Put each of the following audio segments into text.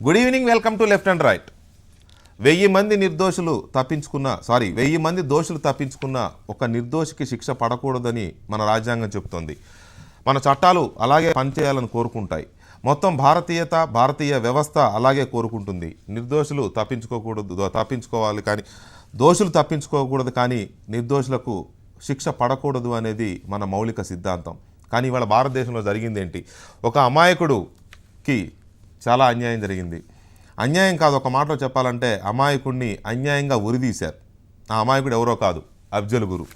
Good evening, welcome to left and right. 1000 మంది దోషులు తప్పించుకున్న ఒక నిర్దోషికి శిక్ష పడకూడదని మన రాజ్యాంగం చెబుతోంది. మన చట్టాలు అలాగే పనిచేయాలని కోరుకుంటాయి. మొత్తం భారతీయ వ్యవస్థ అలాగే కోరుకుంటుంది. నిర్దోషులు తప్పించుకోవాలి కానీ దోషులు తప్పించుకోకూడదు, కానీ నిర్దోషులకు శిక్ష పడకూడదు అనేది మన మౌలిక సిద్ధాంతం. కానీ ఇవాళ భారతదేశంలో జరిగింది ఏంటి? ఒక అమాయకుడికి చాలా అన్యాయం జరిగింది. అన్యాయం కాదు, ఒక మాటలో చెప్పాలంటే అమాయకుడిని అన్యాయంగా ఉరిదీశారు. ఆ అమాయకుడు ఎవరో కాదు, అఫ్జల్ గురు.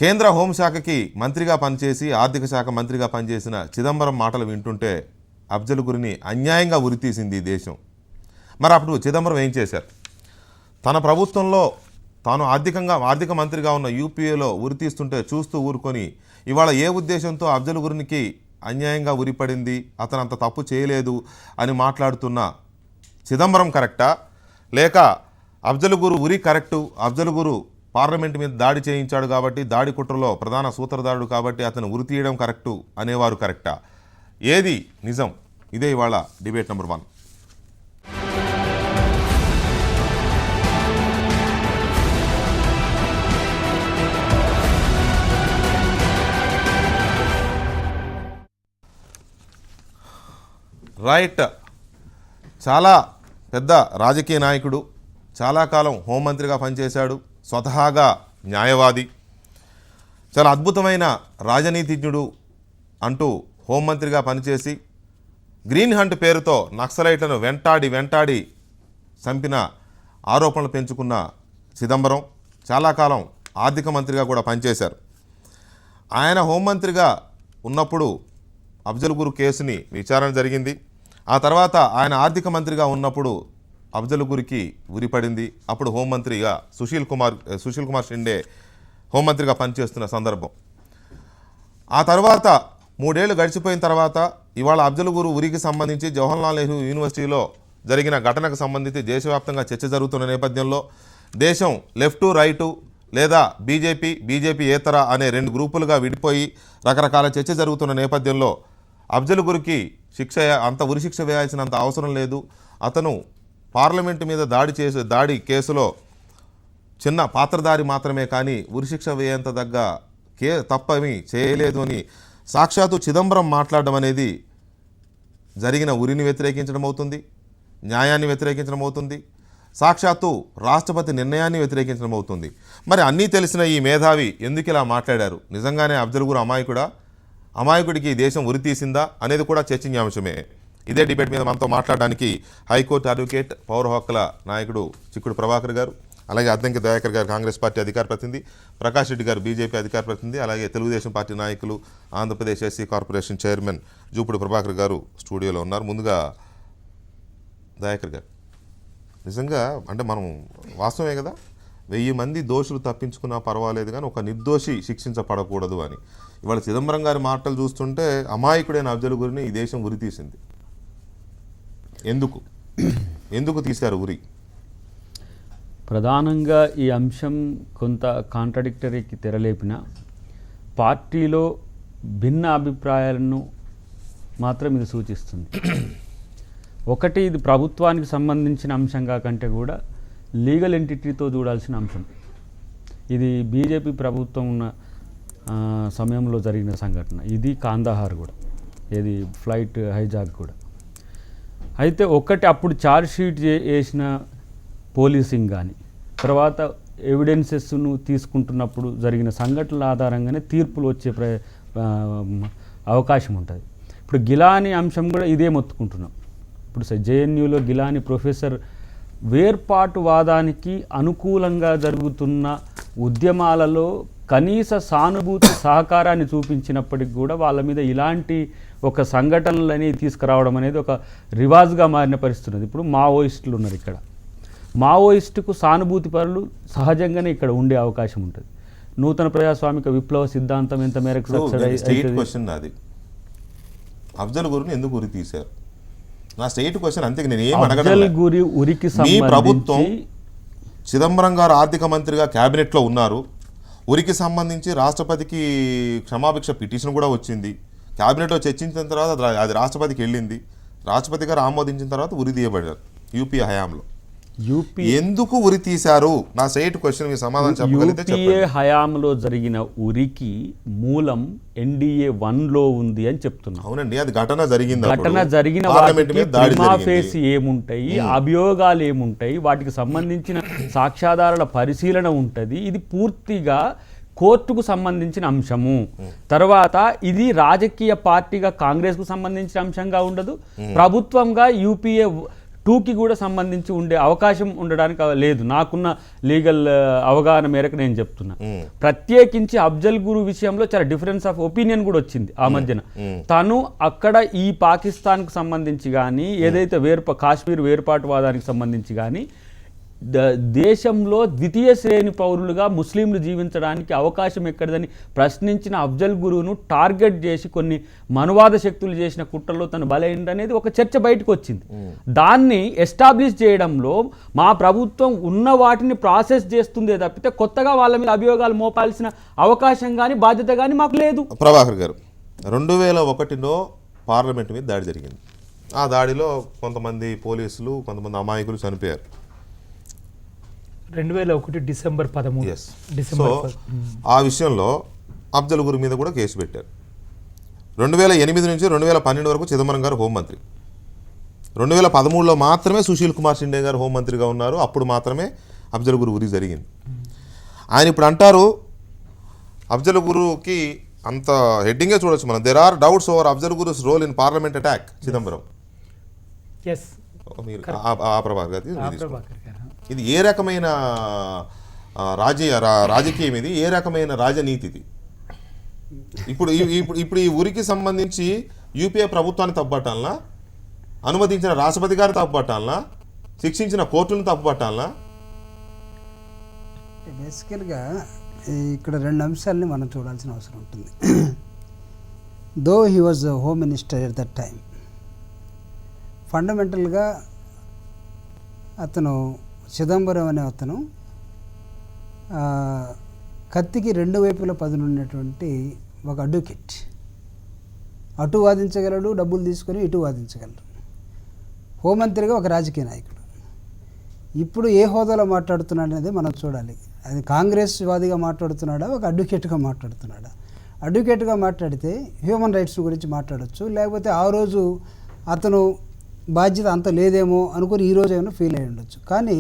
కేంద్ర హోంశాఖకి మంత్రిగా పనిచేసి ఆర్థిక శాఖ మంత్రిగా పనిచేసిన చిదంబరం మాటలు వింటుంటే అఫ్జల్ గురిని అన్యాయంగా ఉరితీసింది ఈ దేశం. మరి అప్పుడు చిదంబరం ఏం చేశారు? తన ప్రభుత్వంలో తాను ఆర్థిక మంత్రిగా ఉన్న యూపీఏలో ఉరితీస్తుంటే చూస్తూ ఊరుకొని ఇవాళ ఏ ఉద్దేశంతో అఫ్జల్ గురికి అన్యాయంగా ఉరిపడింది, అతను అంత తప్పు చేయలేదు అని మాట్లాడుతున్న చిదంబరం కరెక్టా, లేక అఫ్జల్ గురు ఉరి కరెక్టు, అఫ్జల్ గురు పార్లమెంట్ మీద దాడి చేయించాడు కాబట్టి, దాడి కుట్రలో ప్రధాన సూత్రధారుడు కాబట్టి అతను ఉరి తీయడం కరెక్టు అనేవారు కరెక్టా? ఏది నిజం? ఇదే ఇవాళ డిబేట్ నెంబర్ 1. రైట్. చాలా పెద్ద రాజకీయ నాయకుడు, చాలా కాలం హోంమంత్రిగా పనిచేశాడు, స్వతహాగా న్యాయవాది, చాలా అద్భుతమైన రాజనీతిజ్ఞుడు అంటూ హోంమంత్రిగా పనిచేసి గ్రీన్ హంట్ పేరుతో నక్సలైట్లను వెంటాడి చంపిన ఆరోపణలు పెంచుకున్న చిదంబరం చాలా కాలం ఆర్థిక మంత్రిగా కూడా పనిచేశారు. ఆయన హోంమంత్రిగా ఉన్నప్పుడు అఫ్జల్ గురు కేసుని విచారణ జరిగింది. ఆ తర్వాత ఆయన ఆర్థిక మంత్రిగా ఉన్నప్పుడు అఫ్జల్ గురికి ఉరిపడింది. అప్పుడు హోంమంత్రిగా సుశీల్ కుమార్ షిండే హోంమంత్రిగా పనిచేస్తున్న సందర్భం. ఆ తర్వాత 3 ఏళ్ళు గడిచిపోయిన తర్వాత ఇవాళ అఫ్జల్ గురు ఉరికి సంబంధించి జవహర్లాల్ నెహ్రూ యూనివర్సిటీలో జరిగిన ఘటనకు సంబంధించి దేశవ్యాప్తంగా చర్చ జరుగుతున్న నేపథ్యంలో దేశం లెఫ్టు రైటు లేదా బీజేపీ ఏతర అనే 2 గ్రూపులుగా విడిపోయి రకరకాల చర్చ జరుగుతున్న నేపథ్యంలో అఫ్జల్ గురికి ఉరిశిక్ష వేయాల్సినంత అవసరం లేదు, అతను పార్లమెంటు మీద దాడి కేసులో చిన్న పాత్రధారి మాత్రమే, కానీ ఉరిశిక్ష వేయంత తప్పని చేయలేదు అని సాక్షాత్తు చిదంబరం మాట్లాడడం అనేది జరిగిన ఉరిని వ్యతిరేకించడం అవుతుంది, న్యాయాన్ని వ్యతిరేకించడం అవుతుంది, సాక్షాత్తు రాష్ట్రపతి నిర్ణయాన్ని వ్యతిరేకించడం అవుతుంది. మరి అన్నీ తెలిసిన ఈ మేధావి ఎందుకు ఇలా మాట్లాడారు? నిజంగానే అఫ్జల్ గురు అమాయకుడికి దేశం ఉరి తీసిందా అనేది కూడా చర్చనీయాంశమే. ఇదే డిబేట్ మీద మనతో మాట్లాడడానికి హైకోర్టు అడ్వకేట్, పౌర హక్కుల నాయకుడు చిక్కుడు ప్రభాకర్ గారు, అలాగే అద్దంకి దయాకర్ గారు కాంగ్రెస్ పార్టీ అధికార ప్రతినిధి, ప్రకాష్ రెడ్డి గారు బీజేపీ అధికార ప్రతినిధి, అలాగే తెలుగుదేశం పార్టీ నాయకులు, Andhra Pradesh SC corporation chairman జూపుడు Prabhakar గారు స్టూడియోలో ఉన్నారు. ముందుగా దయాకర్ గారు, నిజంగా అంటే మనం వాస్తవమే కదా, 1000 మంది దోషులు తప్పించుకున్నా పర్వాలేదు కానీ ఒక నిర్దోషి శిక్షించబడకూడదు అని. ఇవాళ చిదంబరం గారి మాటలు చూస్తుంటే అమాయకుడైన అఫ్జల్ గురిని ఈ దేశం ఉరి తీసింది. ఎందుకు తీశారు ఉరి? ప్రధానంగా ఈ అంశం కొంత కాంట్రడిక్టరీకి తెరలేపిన పార్టీలో భిన్న అభిప్రాయాలను మాత్రం ఇది సూచిస్తుంది. ఒకటి, ఇది ప్రభుత్వానికి సంబంధించిన అంశంగా కంటే కూడా లీగల్ ఎంటిటీతో చూడాల్సిన అంశం. ఇది బీజేపీ ప్రభుత్వం ఉన్న సమయంలో జరిగిన సంఘటన. ఇది కాందహార్ కూడా, ఇది ఫ్లైట్ హైజాక్ కూడా. అయితే ఒకటి, అప్పుడు ఛార్జ్ షీట్ వేసిన పోలీసింగ్ కానీ తర్వాత ఎవిడెన్సెస్ను తీసుకుంటున్నప్పుడు జరిగిన సంఘటనల ఆధారంగానే తీర్పులు వచ్చే అవకాశం ఉంటుంది. ఇప్పుడు గిలానీ అంశం కూడా ఇదే మొత్తుకుంటున్నాం. ఇప్పుడు జేఎన్యూలో గిలానీ ప్రొఫెసర్ వేర్పాటువాదానికి అనుకూలంగా జరుగుతున్న ఉద్యమాలలో కనీస సానుభూతి సహకారాన్ని చూపించినప్పటికి కూడా వాళ్ళ మీద ఇలాంటి ఒక సంఘటనలని తీసుకురావడం అనేది ఒక రివాజ్గా మారిన పరిస్థితి. ఇప్పుడు మావోయిస్టులు ఉన్నారు ఇక్కడ. మావోయిస్టుకు సానుభూతి పరులు సహజంగానే ఇక్కడ ఉండే అవకాశం ఉంటుంది. నూతన ప్రజాస్వామిక విప్లవ సిద్ధాంతం ఎంత మేరకు అది అఫ్జల్ గురిని ఎందుకు ఉరి తీశారు? నా స్ట్రెయిట్ క్వశ్చన్. అంతే, నేను ఏం అడగడం. మీ ప్రభుత్వం చిదంబరం గారు ఆర్థిక మంత్రిగా క్యాబినెట్లో ఉన్నారు. ఉరికి సంబంధించి రాష్ట్రపతికి క్షమాభిక్ష పిటిషన్ కూడా వచ్చింది. క్యాబినెట్లో చర్చించిన తర్వాత అది రాష్ట్రపతికి వెళ్ళింది. రాష్ట్రపతి గారు ఆమోదించిన తర్వాత ఉరి తీయబడ్డారు యూపీ హయాంలో. యూపీ ఎందుకు ఉరి తీశారు? నా స్ట్రైట్ క్వశ్చన్ మీ సమాధానం చెప్పగలిగితే యూపీఏ చెప్పండి. హయాంలో జరిగిన ఉరికి మూలం NDA 1లో ఉంది అని చెప్తున్నా. అవునండి, అది ఘటన జరిగింది. ఘటన జరిగిన పార్లమెంట్ మీద దాడి ప్రిమాఫేసి జరిగింది. ఏముంటాయి, అభియోగాలు ఏముంటాయి, వాటికి సంబంధించిన సాక్ష్యాధారాల పరిశీలన ఉంటుంది. ఇది పూర్తిగా కోర్టుకు సంబంధించిన అంశము. తర్వాత ఇది రాజకీయ పార్టీగా కాంగ్రెస్కు సంబంధించిన అంశంగా ఉండదు, ప్రభుత్వంగా UPA 2కి కూడా సంబంధించి ఉండే అవకాశం ఉండడానికి లేదు. నాకున్న లీగల్ అవగాహన మేరకు నేను చెప్తున్నా. ప్రత్యేకించి అఫ్జల్ గురు విషయంలో చాలా డిఫరెన్స్ ఆఫ్ ఒపీనియన్ కూడా వచ్చింది ఆ మధ్యన. తను అక్కడ ఈ పాకిస్తాన్కు సంబంధించి కానీ ఏదైతే కాశ్మీర్ వేర్పాటువాదానికి సంబంధించి కానీ దేశంలో ద్వితీయ శ్రేణి పౌరులుగా ముస్లింలు జీవించడానికి అవకాశం ఎక్కడదని ప్రశ్నించిన అఫ్జల్ గురువును టార్గెట్ చేసి కొన్ని మనువాద శక్తులు చేసిన కుట్రలో తను బలైంది అనేది ఒక చర్చ బయటకు వచ్చింది. దాన్ని ఎస్టాబ్లిష్ చేయడంలో మా ప్రభుత్వం ఉన్న వాటిని ప్రాసెస్ చేస్తుందే తప్పితే కొత్తగా వాళ్ళ మీద అభియోగాలు మోపాల్సిన అవకాశం కానీ బాధ్యత కానీ మాకు లేదు. ప్రభాకర్ గారు, 2001లో పార్లమెంట్ మీద దాడి జరిగింది. ఆ దాడిలో కొంతమంది పోలీసులు, కొంతమంది అమాయకులు చనిపోయారు. 2001 డిసెంబర్ 13. సో ఆ విషయంలో అఫ్జల్ గురు మీద కూడా కేసు పెట్టారు. 2008 నుంచి 2012 వరకు చిదంబరం గారు హోంమంత్రి. 2013లో మాత్రమే సుశీల్ కుమార్ షిండే గారు హోంమంత్రిగా ఉన్నారు. అప్పుడు మాత్రమే అఫ్జల్ గురు ఉరి జరిగింది. ఆయన ఇప్పుడు అంటారు అఫ్జల్ గురుకి అంత హెడ్డింగే చూడొచ్చు మనం, there are doubts over Afzal Guru's role in parliament attack Chidambaram. మీరు ప్రభాకర్ గారు, ఇది ఏ రకమైన రాజకీయం, ఇది ఏ రకమైన రాజనీతి ఇది? ఇప్పుడు ఈ ఉరికి సంబంధించి యూపీఏ ప్రభుత్వాన్ని తప్పుపట్టాలనా, అనుమతించిన రాష్ట్రపతి గారు తప్పుపట్టాలనా, శిక్షించిన కోర్టులను తప్పుపట్టాలనా? బేసికల్గా ఇక్కడ రెండు అంశాలని మనం చూడాల్సిన అవసరం ఉంటుంది. Though he was home minister at that time, ఫండమెంటల్గా అతను చిదంబరం అనే అతను కత్తికి రెండు వైపుల పదునున్నటువంటి ఒక అడ్వకేట్. అటు వాదించగలడు, డబ్బులు తీసుకొని ఇటు వాదించగలడు. హోంమంత్రిగా ఒక రాజకీయ నాయకుడు. ఇప్పుడు ఏ హోదాలో మాట్లాడుతున్నాడు అనేది మనం చూడాలి. అది కాంగ్రెస్ వాదిగా మాట్లాడుతున్నాడా, ఒక అడ్వకేట్గా మాట్లాడుతున్నాడా? అడ్వకేట్గా మాట్లాడితే హ్యూమన్ రైట్స్ గురించి మాట్లాడవచ్చు, లేకపోతే ఆ రోజు అతను బాధ్యత అంత లేదేమో అనుకుని ఈ రోజు ఏమైనా ఫీల్ అయ్యి ఉండొచ్చు. కానీ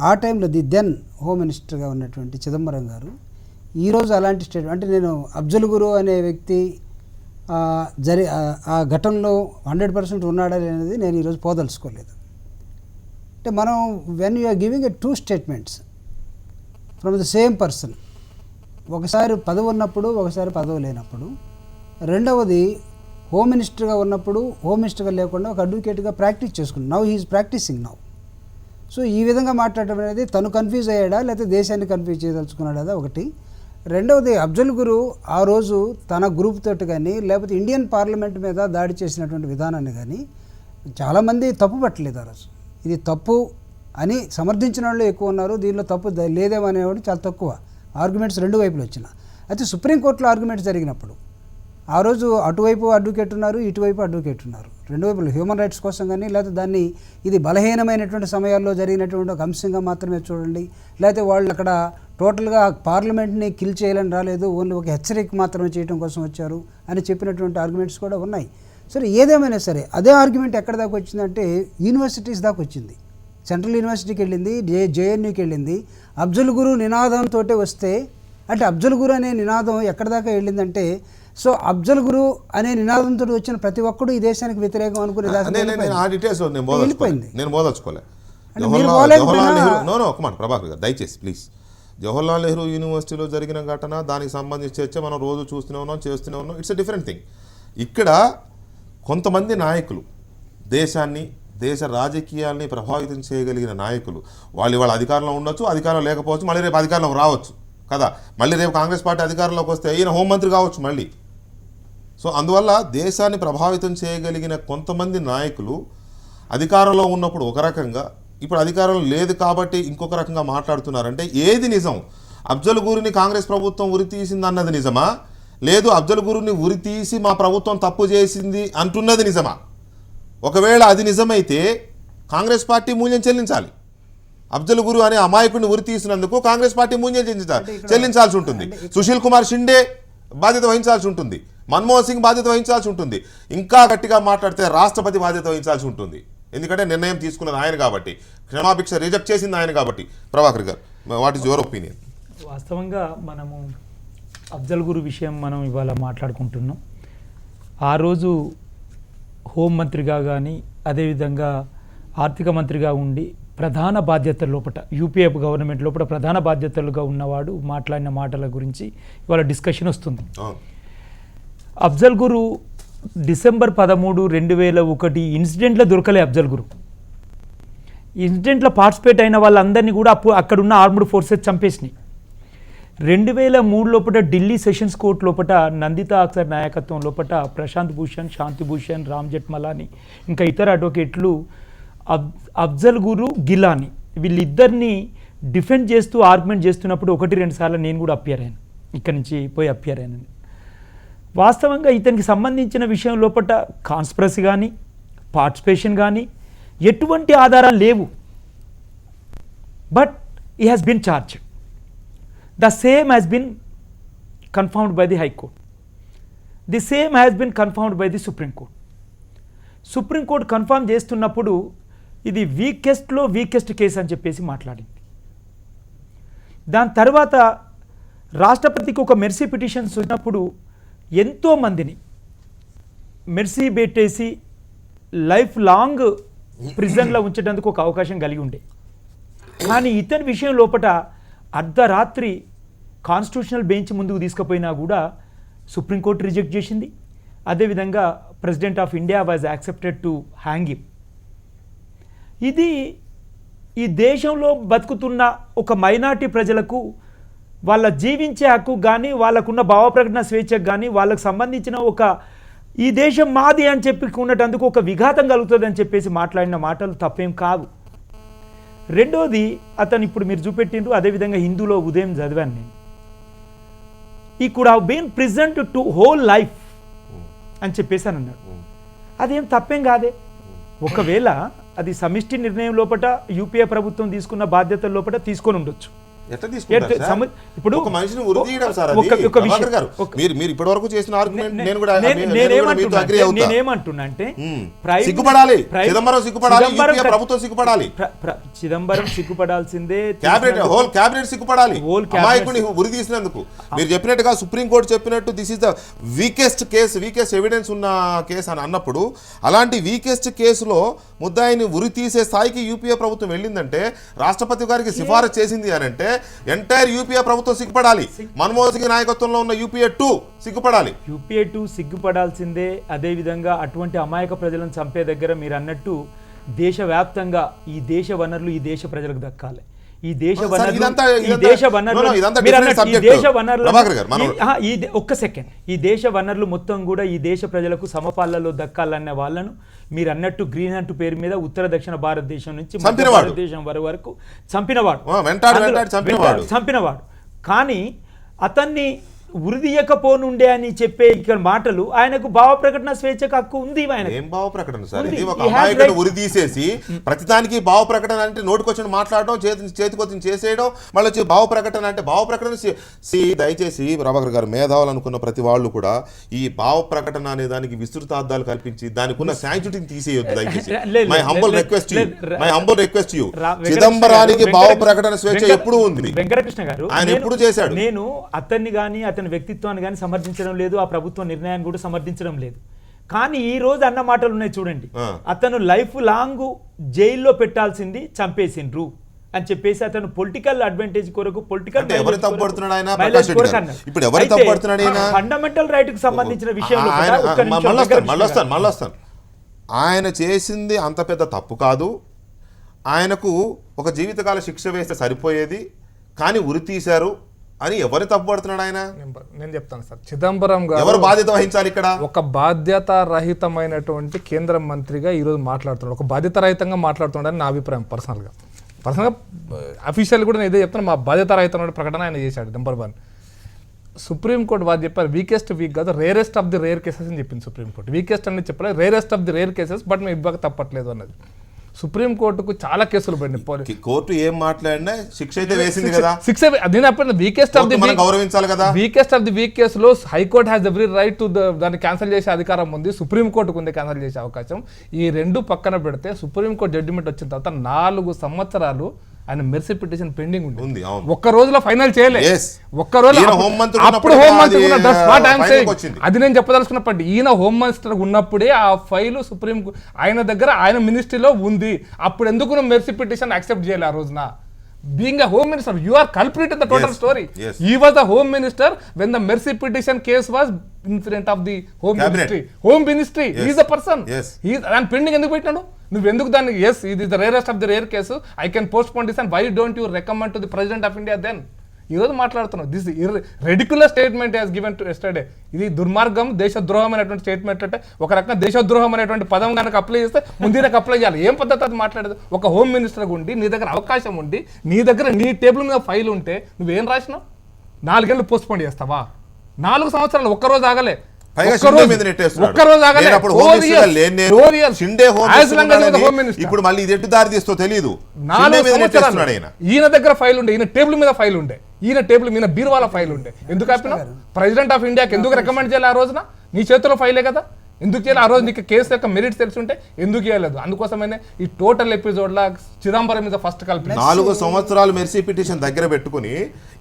ఆ టైంలో దెన్ హోమ్ మినిస్టర్గా ఉన్నటువంటి చిదంబరం గారు ఈరోజు అలాంటి స్టేట్మెంట్, అంటే నేను అఫ్జల్ గురు అనే వ్యక్తి ఆ ఘటనలో 100% ఉన్నాడా అనేది నేను ఈరోజు పోదలుచుకోలేదు. అంటే మనం when you are giving a 2 statements from the same person, ఒకసారి పదవి ఉన్నప్పుడు ఒకసారి పదవి లేనప్పుడు, రెండవది హోమ్ మినిస్టర్గా ఉన్నప్పుడు హోమ్ మినిస్టర్గా లేకుండా ఒక అడ్వకేట్గా ప్రాక్టీస్ చేసుకున్నాడు. Now he is practising now. So ఈ విధంగా మాట్లాడటం అనేది తను కన్ఫ్యూజ్ అయ్యాడా లేకపోతే దేశాన్ని కన్ఫ్యూజ్ చేయదలుచుకున్నాడా ఒకటి. రెండవది అఫ్జల్ గురు ఆ రోజు తన గ్రూప్ తోటి కానీ లేకపోతే ఇండియన్ పార్లమెంట్ మీద దాడి చేసినటువంటి విధానాన్ని కానీ చాలామంది తప్పు పట్టలేదు ఆ రోజు. ఇది తప్పు అని సమర్థించిన వాళ్ళు ఎక్కువ ఉన్నారు, దీనిలో తప్పు లేదేమో అనేవాడు చాలా తక్కువ. ఆర్గ్యుమెంట్స్ రెండు వైపులు వచ్చిన. అయితే సుప్రీంకోర్టులో ఆర్గ్యుమెంట్స్ జరిగినప్పుడు ఆ రోజు అటువైపు అడ్వకేట్ ఉన్నారు, ఇటువైపు అడ్వకేట్ ఉన్నారు. రెండు వైపులు హ్యూమన్ రైట్స్ కోసం కానీ లేకపోతే దాన్ని ఇది బలహీనమైనటువంటి సమయాల్లో జరిగినటువంటి ఒక అంశంగా మాత్రమే చూడండి, లేకపోతే వాళ్ళు అక్కడ టోటల్గా పార్లమెంట్ని కిల్ చేయాలని రాలేదు, ఓన్లీ ఒక హెచ్చరిక మాత్రమే చేయడం కోసం వచ్చారు అని చెప్పినటువంటి ఆర్గ్యుమెంట్స్ కూడా ఉన్నాయి. సరే ఏదేమైనా సరే అదే ఆర్గ్యుమెంట్ ఎక్కడ దాకా వచ్చిందంటే యూనివర్సిటీస్ దాకా వచ్చింది. సెంట్రల్ యూనివర్సిటీకి వెళ్ళింది, JNUకి వెళ్ళింది. అఫ్జల్ గురు నినాదంతో వస్తే అంటే అఫ్జల్ గురు అనే నినాదం ఎక్కడ దాకా వెళ్ళిందంటే, సో అఫ్జల్ గురు అనే నినాదంతో వచ్చిన ప్రతి ఒక్కడు ఈ దేశానికి వ్యతిరేకం అనుకునే వెళ్ళిపోయింది. నేను మోదలుచుకోలే. ప్రభాకర్ గారు దయచేసి ప్లీజ్, జవహర్లాల్ నెహ్రూ యూనివర్సిటీలో జరిగిన ఘటన, దానికి సంబంధించి చర్చ మనం రోజు చూస్తూనే ఉన్నాం, చేస్తూనే ఉన్నాం. It's a different thing. ఇక్కడ కొంతమంది నాయకులు దేశాన్ని, దేశ రాజకీయాల్ని ప్రభావితం చేయగలిగిన నాయకులు, వాళ్ళ అధికారంలో ఉండొచ్చు, అధికారంలో లేకపోవచ్చు, మళ్ళీ రేపు అధికారంలోకి రావచ్చు కదా, మళ్ళీ రేపు కాంగ్రెస్ పార్టీ అధికారంలోకి వస్తే ఈయన హోంమంత్రి కావచ్చు మళ్ళీ. సో అందువల్ల దేశాన్ని ప్రభావితం చేయగలిగిన కొంతమంది నాయకులు అధికారంలో ఉన్నప్పుడు ఒక రకంగా, ఇప్పుడు అధికారం లేదు కాబట్టి ఇంకొక రకంగా మాట్లాడుతున్నారంటే ఏది నిజం? అఫ్జల్ గురుని కాంగ్రెస్ ప్రభుత్వం ఉరి తీసింది అన్నది నిజమా, లేదు అఫ్జల్ గురుని ఉరి తీసి మా ప్రభుత్వం తప్పు చేసింది అంటున్నది నిజమా? ఒకవేళ అది నిజమైతే కాంగ్రెస్ పార్టీ మూల్యం చెల్లించాలి. అఫ్జల్ గురు అనే అమాయకుడిని ఉరి తీసినందుకు కాంగ్రెస్ పార్టీ మూల్యం చెల్లించాల్సి ఉంటుంది. సుశీల్ కుమార్ షిండే బాధ్యత వహించాల్సి ఉంటుంది. మన్మోహన్ సింగ్ బాధ్యత వహించాల్సి ఉంటుంది. ఇంకా గట్టిగా మాట్లాడితే రాష్ట్రపతి బాధ్యత వహించాల్సి ఉంటుంది. ఎందుకంటే నిర్ణయం తీసుకున్నది ఆయన కాబట్టి, క్షమాభిక్ష రిజెక్ట్ చేసింది ఆయన కాబట్టి. ప్రభాకర్ గారు, వాట్ ఈస్ యువర్ ఒపీనియన్? వాస్తవంగా మనము అఫ్జల్ గురు విషయం మనం ఇవాళ మాట్లాడుకుంటున్నాం. ఆ రోజు హోంమంత్రిగా కానీ అదేవిధంగా ఆర్థిక మంత్రిగా ఉండి ప్రధాన బాధ్యతల లోపల యూపీఏ గవర్నమెంట్ లోపల ప్రధాన బాధ్యతలుగా ఉన్నవాడు మాట్లాడిన మాటల గురించి ఇవాళ డిస్కషన్ వస్తుంది. అఫ్జల్ గురు డిసెంబర్ 13, 2001 ఇన్సిడెంట్లో దొరకలే. అఫ్జల్ గురు ఇన్సిడెంట్లో పార్టిసిపేట్ అయిన వాళ్ళందరినీ కూడా అక్కడున్న ఆర్మ్డ్ ఫోర్సెస్ చంపేసినాయి. 2003 లోపల ఢిల్లీ సెషన్స్ కోర్టు లోపల నందితా అఖ్తర్ నాయకత్వం లోపల ప్రశాంత్ భూషణ్, శాంతి భూషణ్, రామ్ జెఠ్మలాని ఇంకా ఇతర అడ్వకేట్లు అఫ్జల్ గురు, గిలాని వీళ్ళిద్దరిని డిఫెండ్ చేస్తూ ఆర్గ్యుమెంట్ చేస్తున్నప్పుడు 1-2 సార్లు నేను కూడా అపియర్ అయ్యాను. ఇక్కడి నుంచి పోయి అపియర్ అయ్యాను. వాస్తవంగా ఇతనికి సంబంధించిన విషయం లోపల కాన్స్పిరసీ కానీ పార్టిసిపేషన్ కానీ ఎటువంటి ఆధారాలు లేవు. But he has been charged. The same has been confirmed by the High Court. The same has been confirmed by the Supreme Court. Supreme court confirm చేస్తున్నప్పుడు ఇది వీకెస్ట్ కేసు అని చెప్పేసి మాట్లాడింది. దాని తర్వాత రాష్ట్రపతికి ఒక మెర్సీ పిటిషన్స్ వచ్చినప్పుడు ఎంతోమందిని మెర్సీ పెట్టేసి లైఫ్ లాంగ్ ప్రిజన్లో ఉంచడానికి ఒక అవకాశం కలిగి ఉండే. కానీ ఇతని విషయం లోపల అర్ధరాత్రి కాన్స్టిట్యూషనల్ బెంచ్ ముందుకు తీసుకుపోయినా కూడా సుప్రీంకోర్టు రిజెక్ట్ చేసింది. అదేవిధంగా president of India was accepted to hang him. ఇది ఈ దేశంలో బతుకుతున్న ఒక మైనారిటీ ప్రజలకు వాళ్ళ జీవించే హక్కు కానీ వాళ్ళకున్న భావప్రకటన స్వేచ్ఛకు కానీ వాళ్ళకు సంబంధించిన ఒక ఈ దేశం మాది అని చెప్పుకున్నటందుకు ఒక విఘాతం కలుగుతుంది అని చెప్పేసి మాట్లాడిన మాటలు తప్పేం కాదు. రెండోది అతను ఇప్పుడు మీరు చూపెట్టిండ్రు, అదేవిధంగా హిందూలో ఉదయం చదివాను నేను, ఈ could have been present to whole life అని చెప్పేసి అని అన్నాడు. అదేం తప్పేం కాదే. ఒకవేళ అది సమిష్టి నిర్ణయం లోపల యూపీఏ ప్రభుత్వం తీసుకున్న బాధ్యతల లోపల తీసుకొని ఉండొచ్చు. ఇప్పుడు ఒక మనిషిని ఉరి తీయడం సార్, మీరు ఇప్పటి వరకు చేసిన ఆర్గ్యుమెంట్ నేను కూడా నేనేమంటున్నా అంటే సిగ్గుపడాలి, చిదంబరం సిగ్గుపడాలి, ప్రభుత్వం సిగ్గుపడాలి, చిదంబరం సిగ్గుపడాల్సిందే, హోల్ క్యాబినెట్ సిగ్గుపడాలి అమాయకుని ఉరి తీసినందుకు. మీరు చెప్పినట్టుగా సుప్రీంకోర్టు చెప్పినట్టు this is the weakest evidence ఉన్న కేసు అని అన్నప్పుడు, అలాంటి వీకెస్ట్ కేసులో ముద్దాయిని ఉరి తీసే స్థాయికి యూపీఏ ప్రభుత్వం వెళ్ళిందంటే, రాష్ట్రపతి గారికి సిఫారసు చేసింది అని అంటే ఎంటైర్ యూపీఏ ప్రభుత్వం సిగ్గుపడాలి. మన్మోహన్ సింగ్ నాయకత్వంలో ఉన్న యూపీఏ 2 సిగ్గుపడాలి. యూపీఏ 2 సిగ్గుపడాల్సిందే. అదేవిధంగా అటువంటి అమాయక ప్రజలను చంపే దగ్గర మీరు అన్నట్టు దేశవ్యాప్తంగా ఈ దేశ వనరులు ఈ దేశ ప్రజలకు దక్కాలి. ఈ దేశ వనరులు ఈ దేశ వనరులు మొత్తం కూడా ఈ దేశ ప్రజలకు సమపాలలో దక్కాలన్న వాళ్ళను మీరు అన్నట్టు గ్రీన్ హంట్ పేరు మీద ఉత్తర దక్షిణ భారతదేశం నుంచి మధ్య భారతదేశం వరకు చంపినవాడు. కానీ అతన్ని ఉరిదీయకపోనుండే అని చెప్పే ఇక్కడ మాటలు, ఆయనకు భావ ప్రకటన స్వేచ్ఛకు హక్కు ఉంది. ఏం భావ ప్రకటన సార్? ఇది ఒక అమాయకుడు ఉరి తీసేసి ప్రతిదానికి భావ ప్రకటన అంటే నోటికొచ్చిన మాట్లాడడం, చేతికొచ్చిన చేసేయడం, మళ్ళీ వచ్చి భావ ప్రకటన అంటే భావ ప్రకటన. దయచేసి ప్రభాకర్ గారు, మేధావులు అనుకున్న ప్రతి వాళ్ళు కూడా ఈ భావ ప్రకటన అనే దానికి విస్తృతార్థాలు కల్పించి దానికి ఉన్న శాంక్టిటీని తీసేయొద్దు దయచేసి. My humble request you. చిదంబరానికి భావ ప్రకటన స్వేచ్ఛ ఎప్పుడు ఉంది. వెంకటకృష్ణ గారు ఆయన ఎప్పుడు చేశాడు. నేను అతన్ని కానీ అతని వ్యక్తిత్వాన్ని కానీ సమర్థించడం లేదు, ఆ ప్రభుత్వ నిర్ణయాన్ని కూడా సమర్థించడం లేదు. కానీ ఈ రోజు అన్న మాటలు ఉన్నాయి చూడండి. అతను లైఫ్ లాంగ్ జైల్లో పెట్టాల్సింది చంపేసిండ్రు అని చెప్పేసి అతను పొలిటికల్ అడ్వాంటేజ్ కొరకు ఫండమెంటల్ రైట్ కు సంబంధించిన విషయంలో ఆయన చేసింది అంత పెద్ద తప్పు కాదు. ఆయనకు ఒక జీవితకాల శిక్ష వేస్తే సరిపోయేది, కానీ ఉరి తీశారు అని ఎవరు తప్పుపడుతున్నాడు ఆయన? నేను చెప్తాను సార్. చిదంబరం గారు ఎవరు బాధ్యత వహించాలి ఇక్కడ? ఒక బాధ్యత రహితమైనటువంటి కేంద్ర మంత్రిగా ఈరోజు మాట్లాడుతున్నాడు, ఒక బాధ్యత రహితంగా మాట్లాడుతున్నాడని నా అభిప్రాయం. పర్సనల్గా అఫీషియల్ కూడా నేను ఇదే చెప్తాను, మా బాధ్యత రహితమైన ప్రకటన ఆయన చేశాడు. నెంబర్ 1. సుప్రీంకోర్టు వారు చెప్పారు వీకెస్ట్ వీక్ కాదు rarest of the rare cases అని చెప్పింది సుప్రీంకోర్టు. వీకెస్ట్ అని చెప్పలేదు, rarest of the rare cases, but మేము ఇవ్వక తప్పట్లేదు అన్నది. సుప్రీంకోర్టుకు చాలా కేసులు పడినాయి. కోర్టు ఏం మాట్లాడినా శిక్ష అయితే వేసింది కదా. శిక్ష నేను అప్పుడు వీకెస్ట్ ఆఫ్ ది మనం గౌరవించాలి కదా. వీకెస్ట్ ఆఫ్ ది వీక్ కేసులో high court has every right to దాన్ని క్యాన్సిల్ చేసే అధికారం ఉంది, సుప్రీంకోర్టుకు ఉంది క్యాన్సిల్ చేసే అవకాశం. ఈ రెండు పక్కన పెడితే సుప్రీంకోర్టు జడ్జిమెంట్ వచ్చిన తర్వాత 4 సంవత్సరాలు ఆయన మెర్సీ పిటిషన్ పెండింగ్ ఉంది. ఒక్క రోజులో ఫైనల్ చేయలేదు. ఒక్క రోజు అప్పుడు హోం మంత్రి అది నేను చెప్పదలుచుకున్నప్పటి ఈయన హోం మినిస్టర్ ఉన్నప్పుడే ఆ ఫైల్ సుప్రీం ఆయన దగ్గర ఆయన మినిస్ట్రీలో ఉంది. అప్పుడు ఎందుకు మెర్సీ పిటిషన్ యాక్సెప్ట్ చేయాలి ఆ రోజున? Being a home minister, you are culprit in the total story. Yes. He was the home minister when the mercy petition case was in front of the home ministry. Home ministry, he is the person. He is and pending ఎందుకు పెట్టినాడు? నువ్వు ఎందుకు దాన్ని yes it is the rarest of the rare case, I can postpone this, and why don't you recommend to the president of India then? ఈరోజు మాట్లాడుతున్నావు this ridiculous statement has given to yesterday. ఇది దుర్మార్గం, దేశద్రోహం అనేటువంటి statement. అంటే ఒక రకంగా దేశద్రోహం అనేటువంటి పదం కనుక అప్లై చేస్తే ముందు అప్లై చేయాలి. ఏం పద్ధతి అది మాట్లాడదు? ఒక హోమ్ మినిస్టర్గా ఉండి నీ దగ్గర అవకాశం ఉండి నీ దగ్గర నీ టేబుల్ మీద ఫైల్ ఉంటే నువ్వేం రాసినావు? 4 ఏళ్ళు పోస్ట్ పోన్ చేస్తావా? 4 సంవత్సరాలు ఒక్కరోజు ఆగలే. ఇప్పుడు మళ్ళీ ఇది ఎటు దారి తీస్తో తెలియదు. ఈయన దగ్గర ఫైల్ ఉండే, ఈయన టేబుల్ మీద ఫైల్ ఉండే, ఈయన టేబుల్ మీద బీరువాల ఫైల్ ఉండే. ఎందుకు ఆపినా? ప్రెసిడెంట్ ఆఫ్ ఇండియాకి ఎందుకు రికమెండ్ చేయాలి ఆ రోజున? నీ చేతిలో ఫైలే కదా, ఎందుకు చేయాలి ఆ రోజు? నీకు కేసు యొక్క మెరిట్స్ తెలిసి ఉంటే ఎందుకు చేయలేదు? అందుకోసమైనా ఈ టోటల్ ఎపిసోడ్ లా చిదంబరం మీద ఫస్ట్ కలిపి 4 సంవత్సరాలు మెర్సీ పిటిషన్ దగ్గర పెట్టుకుని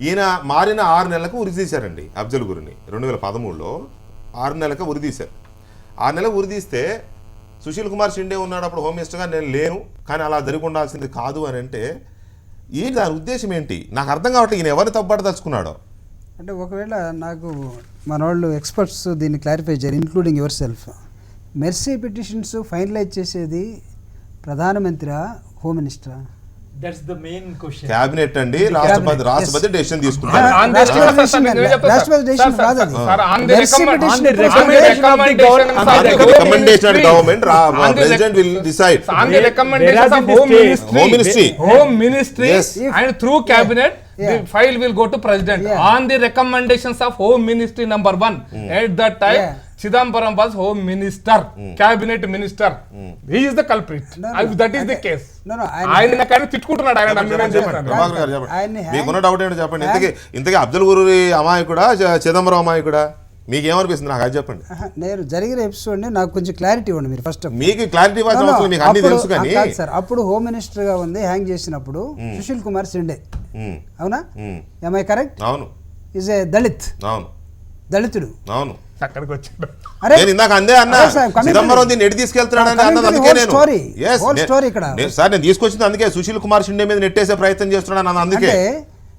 ఈయన మారిన 6 నెలలకు ఉరితీశారండి అఫ్జల్ గురిని. 2013లో 6 నెలలకు ఉరితీశారు. 6 నెలలకు ఉరితీస్తే సుశీల్ కుమార్ షిండే ఉన్నాడు అప్పుడు హోమ్ మినిస్టర్గా, నేను లేను కానీ అలా జరిగి ఉండాల్సింది కాదు అని అంటే ఏంటి దాని ఉద్దేశం ఏంటి? నాకు అర్థం కావట్లేదు. ఈయన ఎవరిని తప్పుపడదలుచుకున్నాడో. అంటే ఒకవేళ నాకు మన వాళ్ళు ఎక్స్పర్ట్స్ దీన్ని క్లారిఫై చేయాలి, including yourself. Mercy petitions finalize చేసేది ప్రధానమంత్రి, హోమ్ మినిస్టరా? That's the main question. Cabinet అండి, రాష్ట్రపతి డెసిషన్ తీసుకుంటారు. Recommendation government, president will decide. On the recommendations of home ministry and through cabinet, the file will go to president. On the recommendations of home ministry number 1, at that time Chidambaram was home minister, cabinet minister. He is the culprit. That is the case. ఆయన కానీ తిట్టుకుంటున్నాడు. మీకున్న doubt ఏంటో చెప్పండి. ఇంతకీ అఫ్జల్ గురి అమాయకుడా చిదంబరం అమాయకుడా? మీకేమనిపిస్తుంది నాకు అది చెప్పండి. నేను జరిగిన ఎపిసోడ్ని నాకు కొంచెం క్లారిటీ ఇవ్వండి మీరు ఫస్ట్. మీకు క్లారిటీ ఇవ్వాల్సిన అవసరం మీకు అన్ని తెలుసు కానీ సార్. అప్పుడు హోమ్ మినిస్టర్ గా ఉంది హ్యాంగ్ చేసినప్పుడు సుశీల్ కుమార్ షిండే, అవునా? am I correct? అవును. Is a Dalit. అవును, దళితుడు. అవును. అక్కడికి వచ్చాడు. నేను ఇందాక అందే అన్నా చిదంబరం దీన్ని ఎటు తీసుకెళ్తున్నాడని అన్నది. అందుకే నేను సార్ నేను తీసుకొచ్చింది అందుకే సుశీల్ కుమార్ షిండే మీద నెట్టేసే ప్రయత్నం చేస్తున్నాను అన్న. అందుకే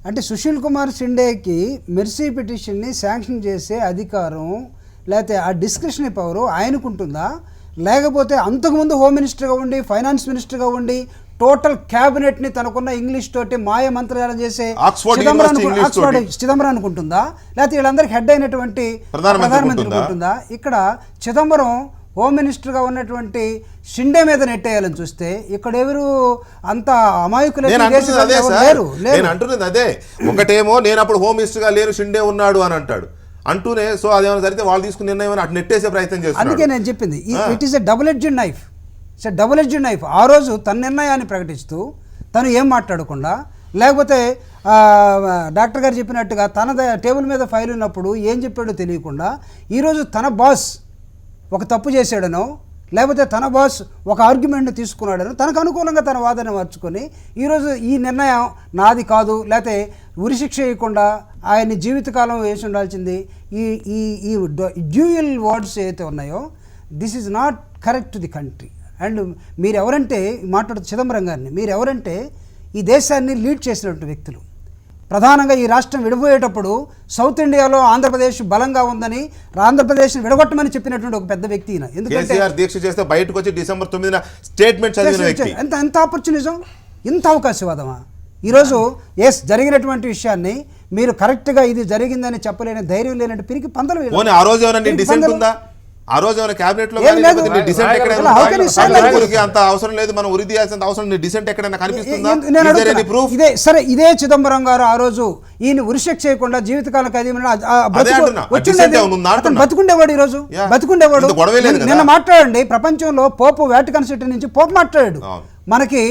అంటే సుశీల్ కుమార్ షిండేకి మెర్సీ పిటిషన్ని శాంక్షన్ చేసే అధికారం లేకపోతే ఆ డిస్క్రిప్షన్ పవర్ ఆయనకుంటుందా? లేకపోతే అంతకుముందు హోమ్ మినిస్టర్గా ఉండి ఫైనాన్స్ మినిస్టర్గా ఉండి టోటల్ క్యాబినెట్ ని తనకున్న ఇంగ్లీష్ తోటి మాయ మంత్రాలు చేసే చిదంబరం అనుకుంటుందా? లేకపోతే వీళ్ళందరికీ హెడ్ అయినటువంటి ప్రధానమంత్రి ఉంటుందా? ఇక్కడ చిదంబరం హోమ్ మినిస్టర్గా ఉన్నటువంటి షిండే మీద నెట్టేయాలని చూస్తే ఇక్కడ ఎవరు అంత అమాయకులు నేను అంటున్నది అదే. ఒకటేమో నేను అప్పుడు హోమ్ మినిస్టర్గా లేరు షిండే ఉన్నాడు అని అంటాడు అంటూనే, సో అదేమైనా జరిగితే వాళ్ళు తీసుకుని నిర్ణయం అటు నెట్టేసే ప్రయత్నం చేస్తారు. అందుకే నేను చెప్పింది it is a double edged knife. Double edged knife. ఆ రోజు తన నిర్ణయాన్ని ప్రకటిస్తూ తను ఏం మాట్లాడకుండా, లేకపోతే డాక్టర్ గారు చెప్పినట్టుగా తన టేబుల్ మీద ఫైల్ ఉన్నప్పుడు ఏం చెప్పాడో తెలియకుండా, ఈరోజు తన బాస్ ఒక తప్పు చేశాడనో లేకపోతే తన బాస్ ఒక ఆర్గ్యుమెంట్ని తీసుకున్నాడనో తనకు అనుకూలంగా తన వాదన మార్చుకొని ఈరోజు ఈ నిర్ణయం నాది కాదు, లేకపోతే ఉరిశిక్ష ఇవ్వకుండా ఆయన్ని జీవితకాలం వేసి ఉండాల్సింది. ఈ ఈ ఈ డ్యూయల్ వర్డ్స్ ఏవైతే ఉన్నాయో, this is not correct to the country. And మీరెవరంటే మాట్లాడుతూ చిదంబరం గారిని, మీరెవరంటే ఈ దేశాన్ని లీడ్ చేసినటువంటి వ్యక్తులు. ప్రధానంగా ఈ రాష్ట్రం విడిపోయేటప్పుడు సౌత్ ఇండియాలో ఆంధ్రప్రదేశ్ బలంగా ఉందని ఆంధ్రప్రదేశ్ని విడగొట్టమని చెప్పినటువంటి ఒక పెద్ద వ్యక్తి. ఎందుకంటే దీక్ష చేస్తే బయటకు వచ్చి డిసెంబర్ 9న స్టేట్మెంట్ చదివిన వ్యక్తి. ఎంత ఆపర్చునిజం, ఎంత అవకాశవాదమా? ఈరోజు జరిగినటువంటి విషయాన్ని మీరు కరెక్ట్గా ఇది జరిగిందని చెప్పలేని ధైర్యం లేనట్టు పిరికి పందలు. ఆ రోజు ఏమైనా డిసెంట్ ఉందా? ఆ రోజు ఏమైనా క్యాబినెట్ లో ఏం లేదు. డిసెంట్ అసలు how can you say like ఎక్కడైనా అంత అవసరం లేదు, మనం ఉరి తీయాల్సిన అవసరం లేదు, డిసెంట్ ఎక్కడైనా కనిపిస్తుందా? నేను Is there any proof? అడుగుతున్నా. సరే ఇదే చిదంబరం గారు ఆ రోజు ఈయన ఉరిశిక్ష చేయకుండా జీవితకాలం ఖైదీ అంటున్నా. Dissent ఏమైనా ఉందా అంటున్నా. బతుకుండేవాడు ఈ రోజు Yeah. బతుకుండేవాడు. ఇంత గొడవే లేదు కదా. నిన్న మాట్లాడండి, ప్రపంచంలో పోపు వాటికన్ సిటీ నుంచి పోపు మాట్లాడాడు, అవును. మనకి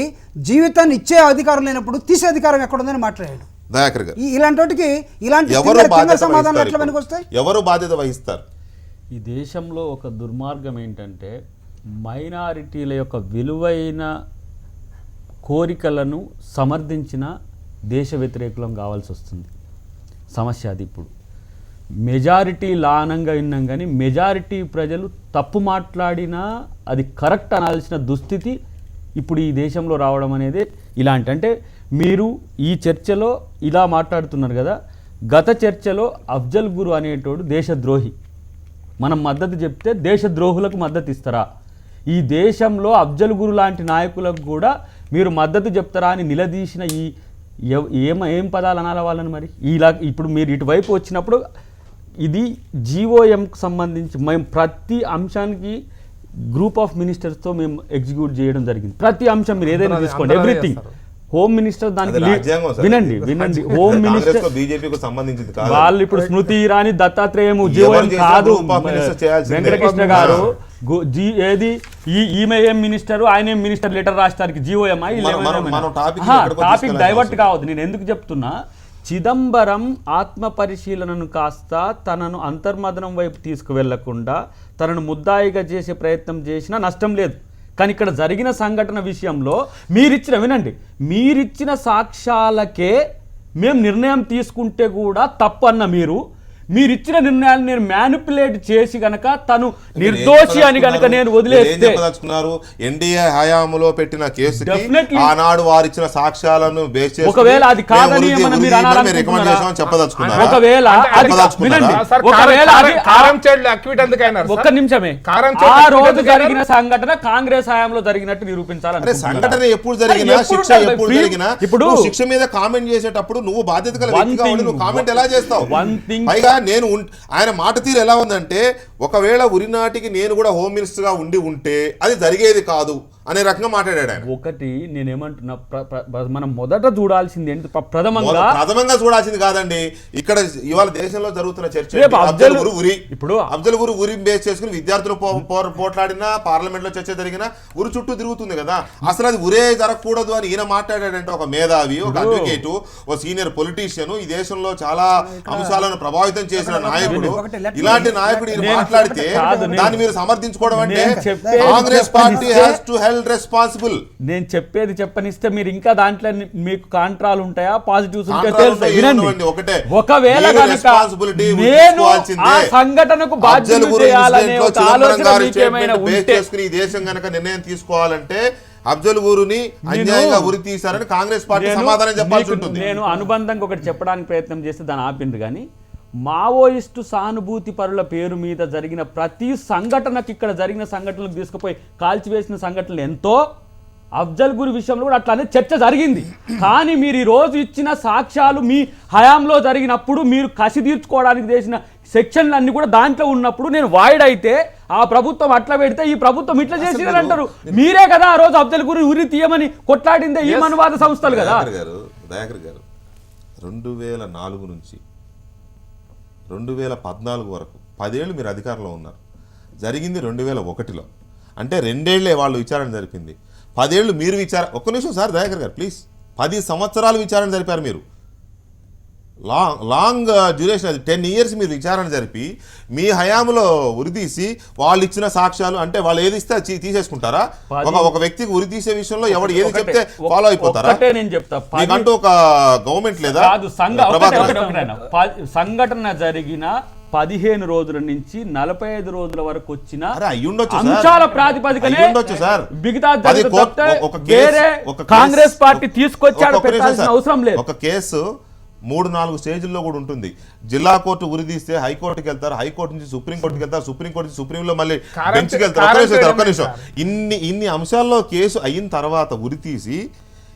జీవితాన్ని ఇచ్చే అధికారం లేనప్పుడు తీసే అధికారం ఎక్కడ ఉందని మాట్లాడాడు. దయాకర్ గారు, ఇలాంటి వాటికి ఇలాంటి ఎవరు కింద బాధ్యత సమాధానం ఎట్లా వహిస్తారు వెనక్కి ఇప్పుడు? వస్తాయి? ఎవరు బాధ్యత వహిస్తారు? ఈ దేశంలో ఒక దుర్మార్గం ఏంటంటే మైనారిటీల యొక్క విలువైన కోరికలను సమర్థించిన దేశ వ్యతిరేకులం కావాల్సి వస్తుంది. సమస్య అది. ఇప్పుడు మెజారిటీ లానంగా విన్నాం కానీ మెజారిటీ ప్రజలు తప్పు మాట్లాడినా అది కరెక్ట్ అనాల్సిన దుస్థితి ఇప్పుడు ఈ దేశంలో రావడం అనేది ఇలాంటి. అంటే మీరు ఈ చర్చలో ఇలా మాట్లాడుతున్నారు కదా, గత చర్చలో అఫ్జల్ గురు అనేటోడు దేశద్రోహి, మనం మద్దతు చెప్తే దేశద్రోహులకు మద్దతు ఇస్తారా? ఈ దేశంలో అఫ్జల్ గురు లాంటి నాయకులకు కూడా మీరు మద్దతు చెప్తారా అని నిలదీసిన ఈ ఏం పదాలు అనాల వాళ్ళని మరి? ఇలా ఇప్పుడు మీరు ఇటువైపు వచ్చినప్పుడు ఇది జీఓఎంకు సంబంధించి మేము ప్రతి అంశానికి గ్రూప్ ఆఫ్ మినిస్టర్స్తో మేము ఎగ్జిక్యూట్ చేయడం జరిగింది. ప్రతి అంశం మీరు ఏదైనా తీసుకోండి, ఎవ్రీథింగ్. హోమ్ మినిస్టర్ దానికి వినండి హోమ్ మినిస్టర్ బీజేపీకి సంబంధించింది కాదు. వాళ్ళు ఇప్పుడు స్మృతి ఇరానీ దత్తాత్రేయము జీవోఎం కాదు, వెంకటకృష్ణ గారు ఏది ఈమె ఏం మినిస్టర్ ఆయన ఏం మినిస్టర్ లెటర్ రాష్ట్రానికి జీవోఎం టాపిక్ డైవర్ట్ కావద్దు. నేను ఎందుకు చెప్తున్నా, చిదంబరం ఆత్మ పరిశీలనను కాస్త తనను అంతర్మదనం వైపు తీసుకువెళ్లకుండా తనను ముద్దాయిగా చేసే ప్రయత్నం చేసినా నష్టం లేదు. కానీ ఇక్కడ జరిగిన సంఘటన విషయంలో మీరిచ్చిన సాక్ష్యాలకే మేము నిర్ణయం తీసుకుంటే కూడా తప్పు అన్న మీరిచ్చిన నిర్ణయాన్ని నేను మ్యానిపులేట్ చేసి గనక తను నిర్దోషి అని గనక నేను వదిలేస్తే ఎన్డీఏ హయాంలో పెట్టిన కేసుకి ఆనాడు వారిచ్చిన సాక్ష్యాలను బేస్ చేసి ఒకవేళ అది కాదని ఒక్క నిమిషమే ఆ రోజు జరిగిన సంఘటన కాంగ్రెస్ హయాంలో జరిగినట్టు నిరూపించాలి. సంఘటన ఎప్పుడు జరిగినా శిక్ష ఎప్పుడు జరిగినా ఇప్పుడు శిక్ష మీద కామెంట్ చేసేటప్పుడు నువ్వు బాధ్యత గల వ్యక్తిగా ఉండి నువ్వు కామెంట్ ఎలా చేస్తావు? పైగా నేను ఆయన మాట తీరు ఎలా ఉందంటే, ఒకవేళ ఉరినాటికి నేను కూడా హోమ్ మినిస్టర్ గా ఉంటే అది జరిగేది కాదు అనే రకంగా మాట్లాడాడు ఆయన. ఒకటి నేనేమంటున్నా, మనం మొదట చూడాల్సింది ఏంటి, ప్రథమంగా చూడాల్సింది కాదండి. ఇక్కడ ఇవాళ దేశంలో జరుగుతున్న చర్చ ఇప్పుడు అఫ్జల్ గురు ఉరి బేస్ చేసుకుని విద్యార్థులు పోట్లాడినా పార్లమెంట్ లో చర్చ జరిగినా ఉరి చుట్టూ తిరుగుతుంది కదా. అసలు అది ఉరే జరగకూడదు అని ఈయన మాట్లాడాడంటే ఒక మేధావి, ఒక అడ్వకేట్, ఒక సీనియర్ పొలిటీషియన్, ఈ దేశంలో చాలా అంశాలను ప్రభావితం చేసిన నాయకుడు, ఇలాంటి నాయకుడు ఈయన మాట్లాడితే దాన్ని మీరు సమర్థించుకోవడం అంటే Congress party has to held responsible. నేను చెప్పేది చెప్పనిస్తే మీరు ఇంకా దాంట్లో మీకు కాంట్రాలు ఉంటాయా పాజిటివ్స్ ఉంటాయా తెలుసు. వినండి, ఒకవేళ నేను ఆ సంఘటనకు బాధ్యత చేయాలనే ఒక ఆలోచన మీకేమైనా ఉంటే ఈ దేశం గనక నిర్ణయం తీసుకోవాలంటే అఫ్జల్ గురుని అన్యాయంగా ఉరి తీశారని కాంగ్రెస్ పార్టీ సమాధానం చెప్పాల్సి ఉంటుంది. నేను అనుబంధంగా ఒకటి చెప్పడానికి ప్రయత్నం చేస్తే దాన్ని ఆపింది. కానీ మావోయిస్టు సానుభూతి పరుల పేరు మీద జరిగిన ప్రతి సంఘటనకి, ఇక్కడ జరిగిన సంఘటనలకు తీసుకుపోయి కాల్చివేసిన సంఘటనలు ఎంతో, అఫ్జల్ గురి విషయంలో కూడా అట్లానే చర్చ జరిగింది. కానీ మీరు ఈరోజు ఇచ్చిన సాక్ష్యాలు మీ హయాంలో జరిగినప్పుడు మీరు కసి తీర్చుకోవడానికి చేసిన సెక్షన్లు అన్ని కూడా దాంట్లో ఉన్నప్పుడు నేను వాయిడైతే ఆ ప్రభుత్వం అట్లా పెడితే ఈ ప్రభుత్వం ఇట్లా చేసిందని అంటారు. మీరే కదా ఆ రోజు అఫ్జల్ గురి ఉరి తీయమని కొట్లాడిందే ఈ మనువాద సంస్థలు కదా. దయాకర్ గారు 2004 నుంచి 2014 వరకు 10 ఏళ్ళు మీరు అధికారంలో ఉన్నారు. జరిగింది 2001లో, అంటే 2 ఏళ్లే వాళ్ళు విచారణ జరిపింది. 10 ఏళ్ళు మీరు ఒక్క నిమిషం సార్ దయాకర్ గారు ప్లీజ్, 10 సంవత్సరాలు విచారణ జరిపారు మీరు. లాంగ్ డ్యూరేషన్, అది 10 years మీరు విచారణ జరిపి మీ హయాంలో ఉరితీసి వాళ్ళు ఇచ్చిన సాక్ష్యాలు అంటే వాళ్ళు ఏది ఇస్తే తీసేసుకుంటారా? ఒక వ్యక్తికి ఉరి తీసే విషయంలో ఎవడు ఏది చెప్తే ఫాలో అయిపోతారా? మీకంటూ ఒక గవర్నమెంట్ లేదా? సంఘటన జరిగిన 15 రోజుల నుంచి 45 రోజుల వరకు వచ్చిన అంశాల ప్రాతిపదికనే మిగతా కాంగ్రెస్ పార్టీ తీసుకొచ్చాడు, పెట్టాల్సిన అవసరం లేదు. ఒక కేసు 3-4 స్టేజ్ల్లో కూడా ఉంటుంది. జిల్లా కోర్టు ఉరి తీస్తే హైకోర్టుకి వెళ్తారు, హైకోర్టు నుంచి సుప్రీంకోర్టుకి వెళ్తారు, సుప్రీంకోర్టు నుంచి సుప్రీంలో మళ్ళీ బెంచ్కి వెళ్తారు. ఒక్క నిమిషం, ఇన్ని అంశాల్లో కేసు అయిన తర్వాత ఉరి తీసి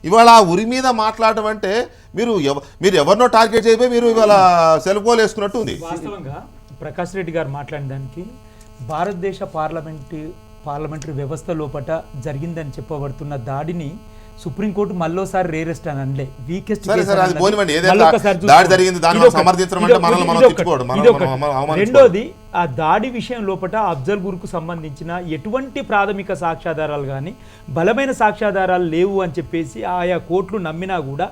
ఇవాళ ఆ ఉరి మీద మాట్లాడటం అంటే మీరు ఎవరినో టార్గెట్ చేయబోయి మీరు ఇవాళ సెల్ఫోన్ వేసుకున్నట్టు ఉంది. వాస్తవంగా ప్రకాష్ రెడ్డి గారు మాట్లాడిన దానికి భారతదేశ పార్లమెంటరీ వ్యవస్థ లోపట జరిగిందని చెప్పబడుతున్న దాడిని సుప్రీంకోర్టు మళ్ళోసారి రేరెస్ట్ అని అనలే, వీకెస్ట్ సరే సరే, అది పోనివ్వండి. ఏదైనా దాడి జరిగింది, దాన్ని సమర్థించడం అంటే మనల్ని మనం తెచ్చుకోవడం, మనల్ని మనం అవమానించుకోవడం. రెండోది, ఆ దాడి విషయం లోపల అఫ్జల్ గురుకు సంబంధించిన ఎటువంటి ప్రాథమిక సాక్ష్యాధారాలు కానీ బలమైన సాక్ష్యాధారాలు లేవు అని చెప్పేసి ఆయా కోర్టులు నమ్మినా కూడా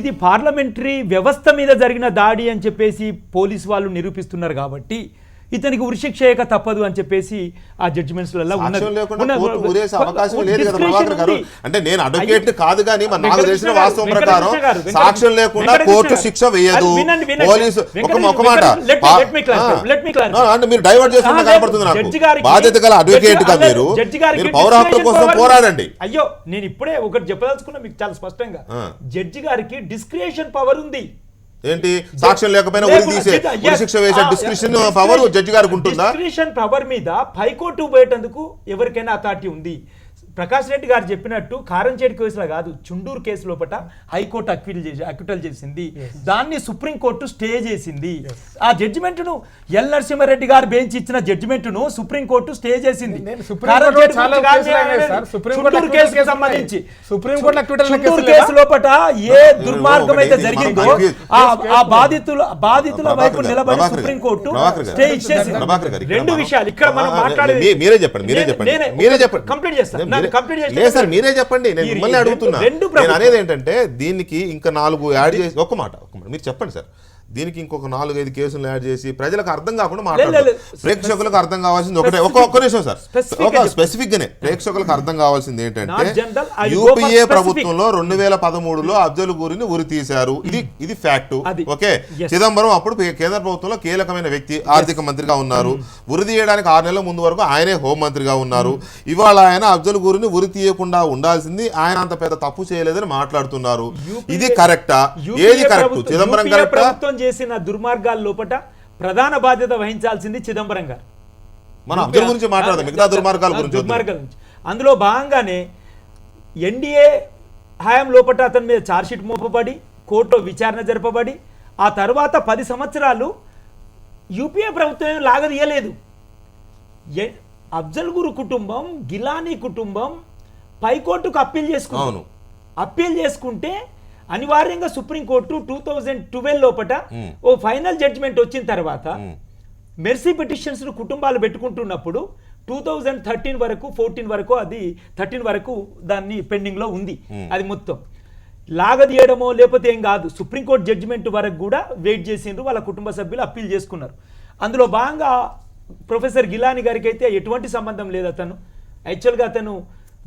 ఇది పార్లమెంటరీ వ్యవస్థ మీద జరిగిన దాడి అని చెప్పేసి పోలీసు వాళ్ళు నిరూపిస్తున్నారు కాబట్టి ఇతనికి ఉరిశిక్ష చేయక తప్పదు అని చెప్పేసి ఆ జడ్జిమెంట్స్లలో సాక్ష్యం లేకుండా కోర్టు ఊరేసే అవకాశం లేదు కదా ప్రభాకర్ గారు. అంటే నేను అడ్వకేట్ కాదు, కానీ నాకు తెలిసిన వాస్తవం ప్రకారం సాక్ష్యం లేకుండా కోర్టు శిక్ష వేయదు. పోలీసు ఒక మాట అంటే మీరు డైవర్ట్ చేస్తున్న కనపడుతుంది నాకు. బాధ్యత గల అడ్వకేట్ గా మీరు పౌర హక్కుల కోసం పోరాడండి. అయ్యో, నేను ఇప్పుడే ఒకటి చెప్పదలుచుకున్నా మీకు చాలా స్పష్టంగా. జడ్జి గారికి డిస్క్రియేషన్ పవర్ ఉంది. ఏంటి, సాక్ష్యం లేకపోయినా శిక్ష వేసే డిస్క్రిప్షన్ పవర్ జడ్జి గారికి ఉంటుందా? డిస్క్రిప్షన్ పవర్ మీద హైకోర్టు పోయేటందుకు ఎవరికైనా అథారిటీ ఉంది. ప్రకాష్ రెడ్డి గారు చెప్పినట్టు కారంచేటి కేసులో కాదు, చుండూరు కేసు లోపల హైకోర్టు అక్విటల్ చేసింది, దాన్ని సుప్రీంకోర్టు స్టే చేసింది. ఆ జడ్జిమెంట్ను ఎల్ నరసింహారెడ్డి గారు బెంచ్ ఇచ్చిన జడ్జిమెంట్ను సుప్రీంకోర్టు స్టే చేసింది. చుండూరు కేసుకు సంబంధించి చుండూరు కేసు లోపల ఏ దుర్మార్గం అయితే జరిగిందో ఆ బాధితుల వైపు నిలబడి సుప్రీంకోర్టు స్టే ఇచ్చేసింది. రెండు విషయాలు ఇక్కడ మనం మాట్లాడేది. మీరే చెప్పండి. కంప్లీట్ చేస్తాను. లేదు సార్, మీరే చెప్పండి, నేను మిమ్మల్ని అడుగుతున్నా. నేను అనేది ఏంటంటే దీనికి ఇంకా 4 యాడ్ చేసి ఒక మాట మీరు చెప్పండి సార్. దీనికి ఇంకొక 4-5 కేసులు యాడ్ చేసి ప్రజలకు అర్థం కాకుండా మాట్లాడారు. ప్రేక్షకులకు అర్థం కావాల్సింది ఒకటే, ఒక్క నిమిషం సార్, ఒక స్పెసిఫిక్ గానే ప్రేక్షకులకు అర్థం కావాల్సింది ఏంటంటే యూపీఏ ప్రభుత్వంలో 2013లో అఫ్జల్ గురిని ఉరి తీశారు. ఇది ఫ్యాక్ట్. ఓకే, చిదంబరం అప్పుడు కేంద్ర ప్రభుత్వంలో కీలకమైన వ్యక్తి, ఆర్థిక మంత్రిగా ఉన్నారు. ఉరి తీయడానికి 6 నెలల ముందు వరకు ఆయనే హోంమంత్రిగా ఉన్నారు. ఇవాళ ఆయన అఫ్జల్ గురిని ఉరి తీయకుండా ఉండాల్సింది, ఆయన అంత పెద్ద తప్పు చేయలేదని మాట్లాడుతున్నారు. ఇది కరెక్టా? ఏది కరెక్ట్? చిదంబరం కరెక్టా? చేసిన దుర్మార్గాల లోపల ప్రధాన బాధ్యత వహించాల్సింది చిదంబరం గారు. మనం అఫ్జల్ గురించి మాట్లాడదాం, మిగతా దుర్మార్గాల గురించి. అందులో భాగంగానే ఎన్డీఏ హయాం లోపల అతని మీద ఛార్జ్షీట్ మోపబడి కోర్టులో విచారణ జరపబడి ఆ తర్వాత 10 సంవత్సరాలు యూపీఏ ప్రభుత్వం లాగదీయలేదు. అఫ్జల్ గురు కుటుంబం, గిలానీ కుటుంబం పైకోర్టుకు అప్పీల్ చేసుకుంటే అనివార్యంగా సుప్రీంకోర్టు 2012 లోపల ఓ ఫైనల్ జడ్జిమెంట్ వచ్చిన తర్వాత మెర్సీ పిటిషన్స్ కుటుంబాలు పెట్టుకుంటున్నప్పుడు 2013 వరకు 14 వరకు అది 13 వరకు దాన్ని పెండింగ్ లో ఉంది. అది మొత్తం లాగదీయడమో లేకపోతే ఏం కాదు, సుప్రీంకోర్టు జడ్జిమెంట్ వరకు కూడా వెయిట్ చేసిండ్రు. వాళ్ళ కుటుంబ సభ్యులు అప్పీల్ చేసుకున్నారు. అందులో భాగంగా ప్రొఫెసర్ గిలానీ గారికి అయితే ఎటువంటి సంబంధం లేదు. అతను యాక్చువల్గా అతను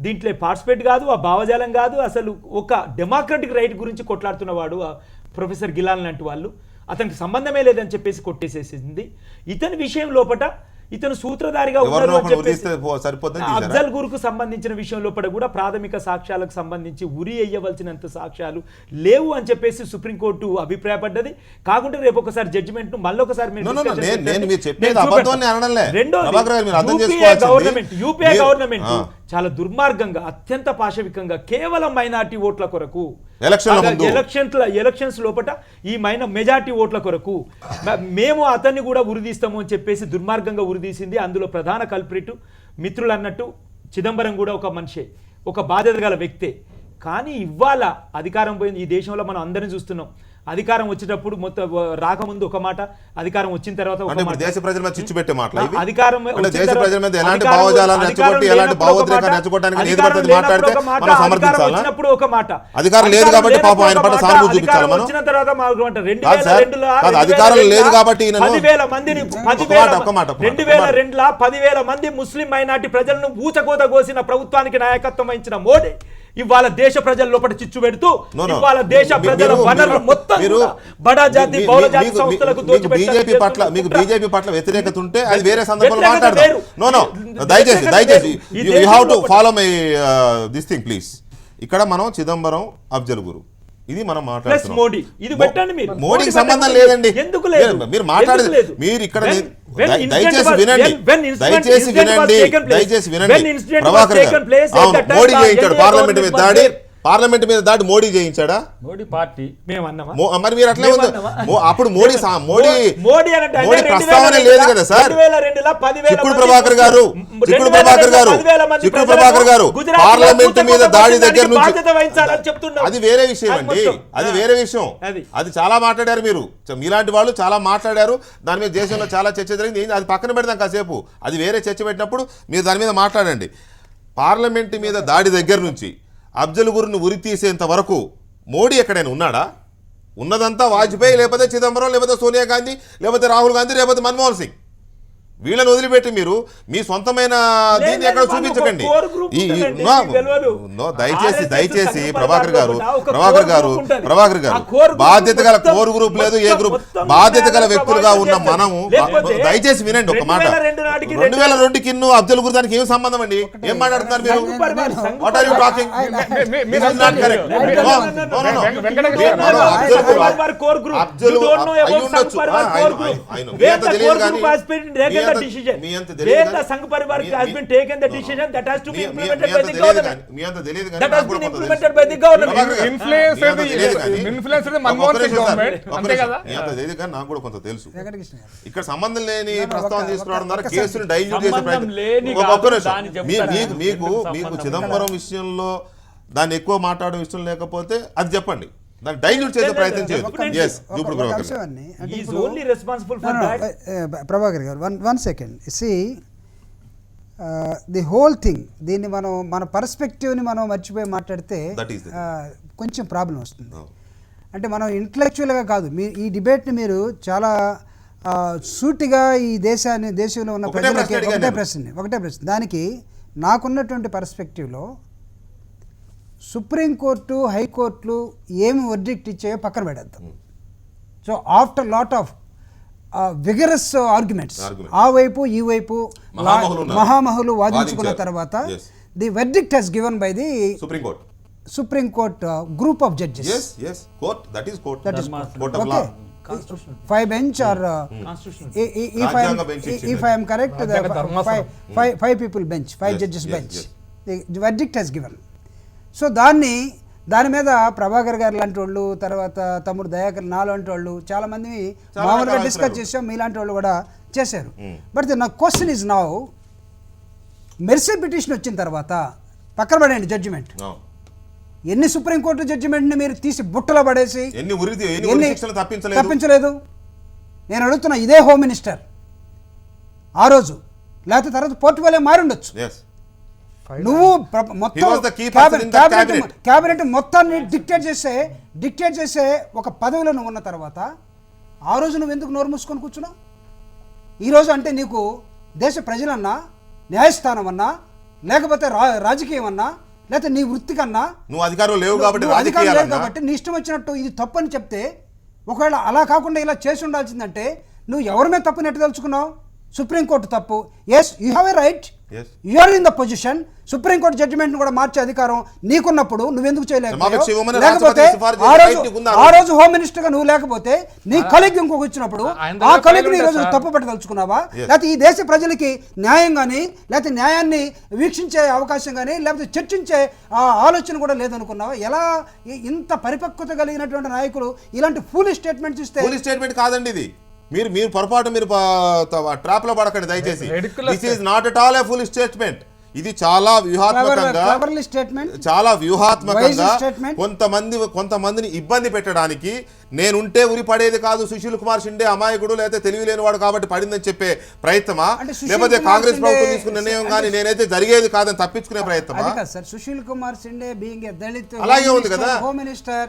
దీంట్లో పార్టిసిపేట్ కాదు, ఆ భావజాలం కాదు, అసలు ఒక డెమోక్రటిక్ రైట్ గురించి కొట్లాడుతున్నవాడు ప్రొఫెసర్ గిలానీ లాంటి వాళ్ళు. అతనికి సంబంధమే లేదని చెప్పేసి కొట్టేసేసింది. ఇతని విషయం లోపల ఇతను సూత్రధారిగా ఉన్నారు అని చెప్పేసి అఫ్జల్ గురుకు సంబంధించిన విషయం లోపల కూడా ప్రాథమిక సాక్ష్యాలకు సంబంధించి ఉరి వేయవలసినంత సాక్ష్యాలు లేవు అని చెప్పేసి సుప్రీంకోర్టు అభిప్రాయపడ్డది. కాకుంటే రేపు ఒకసారి జడ్జిమెంట్ ను మళ్ళొకసారి యూపీఏ గవర్నమెంట్ చాలా దుర్మార్గంగా, అత్యంత పాశవికంగా కేవలం మైనార్టీ ఓట్ల కొరకు ఎలక్షన్స్ లోపల ఈ మెజార్టీ ఓట్ల కొరకు మేము అతన్ని కూడా ఉరిదీస్తాము అని చెప్పేసి దుర్మార్గంగా ఉరిదీసింది. అందులో ప్రధాన కల్ప్రిట్ మిత్రులు అన్నట్టు చిదంబరం కూడా ఒక మనిషే, ఒక బాధ్యత గల వ్యక్తే. కానీ ఇవాళ అధికారం పోయింది. ఈ దేశంలో మనం అందరినీ చూస్తున్నాం. అధికారం వచ్చేటప్పుడు మొత్తం రాకముందు ఒక మాట, అధికారం వచ్చిన తర్వాత ఒక మాట. దేశ ప్రజల మీద చిచ్చు పెట్టే మాటలు ఇవి. అధికారం దేశ ప్రజల మీద ఎలాంటి భావజాలాన్ని రెచ్చగొట్టి ఎలాంటి భావోద్రేకాన్ని రెచ్చగొట్టడానికి ఏది పడుతుంది మాట్లాడితే మనం సమర్థించాలా? వచ్చినప్పుడు ఒక మాట, అధికారం లేదు కాబట్టి పాపం ఆయన పట్ల సానుభూతి చూపించాలి మనం. వచ్చిన తర్వాత అధికారం లేదు కాబట్టి 10,000 మందిని 2002లో 10,000 మంది ముస్లిం మైనార్టీ ప్రజలను ఊచకోత కోసిన ప్రభుత్వానికి నాయకత్వం వహించిన మోడీ ఇవాళ దేశ ప్రజల లోపల చిచ్చు పెడుతూ ఇవాళ దేశ ప్రజల వనరులు మొత్తం బడా జాతి బహుళ జాతి సంస్థలకు మీకు బీజేపీ పట్ల వ్యతిరేకత ఉంటే అది వేరే సందర్భంలో మాట్లాడదాం. నో దయచేసి you have to follow my this thing please. ఇక్కడ మనం చిదంబరం, అఫ్జల్ గురు ఇది మనం మాట్లాడుతున్నాం. మోడీకి సంబంధం లేదండి. మీరు మాట్లాడేది మీరు ఇక్కడ దయచేసి వినండి. ప్రభాకర్ గారు మోడీ చేయించాడు పార్లమెంట్ మీద దాడి, పార్లమెంట్ మీద దాడి మోడీ చేయించాడా? మోడీ పార్టీ మేము అన్నామా? మరి మీరు అట్లే ఉంది. అప్పుడు మోడీ మోడీ అంటే మోడీ ప్రస్తావన లేదు కదా సార్. 2002 10,000 చిక్కుడు ప్రభాకర్ గారు పార్లమెంట్ మీద దాడి దగ్గర నుంచి అది వేరే విషయం అండి, అది వేరే విషయం. అది చాలా మాట్లాడారు మీరు, మీలాంటి వాళ్ళు చాలా మాట్లాడారు. దాని మీద దేశంలో చాలా చర్చ జరిగింది. అది పక్కన పెడదాం కాసేపు, అది వేరే చర్చ పెట్టినప్పుడు మీరు దాని మీద మాట్లాడండి. పార్లమెంట్ మీద దాడి దగ్గర నుంచి అఫ్జల్ గురుని ఉరి తీసేంత వరకు మోడీ ఎక్కడైనా ఉన్నాడా? ఉన్నదంతా వాజ్పేయి, లేకపోతే చిదంబరం, లేకపోతే సోనియా గాంధీ, లేకపోతే రాహుల్ గాంధీ, లేకపోతే మన్మోహన్ సింగ్. వీళ్ళని వదిలిపెట్టి మీరు మీ సొంతమైన దీన్ని ఎక్కడ చూపించకండి. దయచేసి ప్రభాకర్ గారు బాధ్యత గల కోర్ గ్రూప్ లేదు, ఏ గ్రూప్, బాధ్యత గల వ్యక్తులుగా ఉన్న మనము దయచేసి వినండి ఒక మాట. 2002కి అఫ్జల్ గురు దానికి ఏం సంబంధం అండి? ఏం మాట్లాడుతున్నారు మీరు? What are you talking? Sangh Parivar has been taken the decision that has to be implemented by the government. That has been implemented by the government. Influence the Manmohan Singh government అంతే కదా. నాకు కూడా కొంత తెలుసు. ఇక్కడ సంబంధం లేని ప్రస్తావన తీసుకురావడం ద్వారా కేసును డైల్యూట్ చేసే ప్రయత్నం. మీకు చిదంబరం విషయంలో దాన్ని ఎక్కువ మాట్లాడడం ఇష్టం లేకపోతే అది చెప్పండి, దాన్ని డైల్యూట్ చేసే ప్రయత్నం చేయదు. ప్రభాకర్ గారు one second see the whole thing, దీన్ని మనం మన పర్స్పెక్టివ్ని మనం మర్చిపోయి మాట్లాడితే కొంచెం ప్రాబ్లం వస్తుంది. అంటే మనం ఇంటలెక్చువల్గా కాదు, ఈ డిబేట్ని మీరు చాలా సూటిగా ఈ దేశంలో ఉన్న ప్రజలకి ఒకటే ప్రశ్న. దానికి నాకున్నటువంటి పర్స్పెక్టివ్లో సుప్రీంకోర్టు, హైకోర్టులు ఏమి వర్డిక్ట్ ఇచ్చాయో పక్కన పెడద్దాం. So after lot of vigorous arguments, ఆ వైపు ఈ వైపు మహామహులు వాదించుకున్న తర్వాత the verdict has given by the supreme court group of judges. Okay. 5 bench or if I am correct, the 5 people bench, 5 judges bench. The verdict has given. So దాని మీద ప్రభాకర్ గారు లాంటి వాళ్ళు, తర్వాత తమ్ముడు దయాకర్, నాలాంటి వాళ్ళు చాలా మంది మామూలుగా డిస్కస్ చేసాం, మీలాంటి వాళ్ళు కూడా చేశారు. బట్ నా question is now, mercy petition వచ్చిన తర్వాత పక్కన పడేయండి జడ్జిమెంట్, ఎన్ని సుప్రీంకోర్టు జడ్జిమెంట్ని మీరు తీసి బుట్టలో పడేసి తప్పించలేదు? నేను అడుగుతున్నా, ఇదే హోమ్ మినిస్టర్ ఆ రోజు, లేకపోతే తర్వాత పోర్ట్ఫోలియో మారి ఉండొచ్చు. నువ్వు మొత్తం క్యాబినెట్ మొత్తాన్ని డిక్టేట్ చేసే ఒక పదవిలో నువ్వు ఉన్న తర్వాత ఆ రోజు నువ్వు ఎందుకు నోరు మూసుకొని కూర్చున్నావు? ఈరోజు అంటే నీకు దేశ ప్రజలన్నా, న్యాయస్థానం అన్నా, లేకపోతే రాజకీయం అన్నా, లేకపోతే నీ వృత్తి కన్నా నువ్వు అధికారం లేవు కాబట్టి నీ ఇష్టం వచ్చినట్టు ఇది తప్పు అని చెప్తే, ఒకవేళ అలా కాకుండా ఇలా చేసి ఉండాల్సిందంటే నువ్వు ఎవరి మీద తప్పు నెట్టు తెలుసుకున్నావు? సుప్రీంకోర్టు తప్పు. Yes, you have a right, you are in the position. Supreme court judgement కూడా మార్చే అధికారం నీకున్నప్పుడు నువ్వెందుకు చేయలేకపోతే, ఆ రోజు హోమ్ మినిస్టర్ గా నువ్వు లేకపోతే నీ కొలీగ్ ఇంకొక వచ్చినప్పుడు ఆ కొలీగ్ ని ఈ రోజు తప్పు పట్టదలుచుకున్నావా? లేకపోతే ఈ దేశ ప్రజలకి న్యాయం కానీ, లేకపోతే న్యాయాన్ని వీక్షించే అవకాశం కానీ, లేకపోతే చర్చించే ఆలోచన కూడా లేదనుకున్నావా? ఎలా ఇంత పరిపక్వత కలిగినటువంటి నాయకులు ఇలాంటి ఫూలిష్ స్టేట్మెంట్స్ ఇస్తే? ఫూలిష్ స్టేట్మెంట్ కాదండి ఇది. మీరు పొరపాటు మీరు ట్రాప్ లో పడకండి దయచేసి. This is not at all A full statement. ఇది చాలా వ్యూహాత్మకంగా కొంతమందిని ఇబ్బంది పెట్టడానికి, నేనుంటే ఉరి పడేది కాదు, సుశీల్ కుమార్ షిండే అమాయకుడు లేకపోతే తెలివి లేనివాడు కాబట్టి పడిందని చెప్పే ప్రయత్నమా, లేకపోతే కాంగ్రెస్ ప్రభుత్వం తీసుకున్న నిర్ణయం కానీ నేనైతే జరిగేది కాదని తప్పించుకునే ప్రయత్నమా? సుశీల్ కుమార్ షిండే బీయింగ్ ఎ దళిత్ అలాగే ఉంది కదా. Home minister,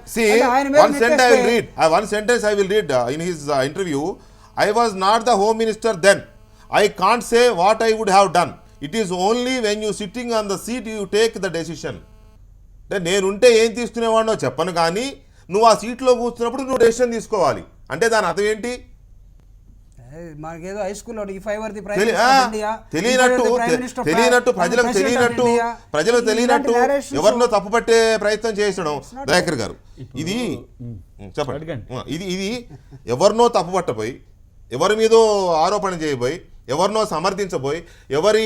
one sentence I will read in his interview. I was not the home minister then. I can't say what I would have done. It is only when you sitting on the seat you take the decision. అంటే నేనుంటే ఏం తీసుకునేవాడినో చెప్పను, కానీ నువ్వు ఆ సీట్లో కూర్చున్నప్పుడు నువ్వు డెసిషన్ తీసుకోవాలి. అంటే దాని అర్థం ఏంటి? మాకేదో హై స్కూల్లో ప్రజలకు తెలియనట్టు ఎవరినో తప్పుపట్టే ప్రయత్నం చేసడం. దయాకర్ గారు, ఇది చెప్పండి, ఇది ఎవరినో తప్పుపట్టపోయి, ఎవరి మీదో ఆరోపణ చేయబోయి ఎవరినో సమర్థించబోయి ఎవరి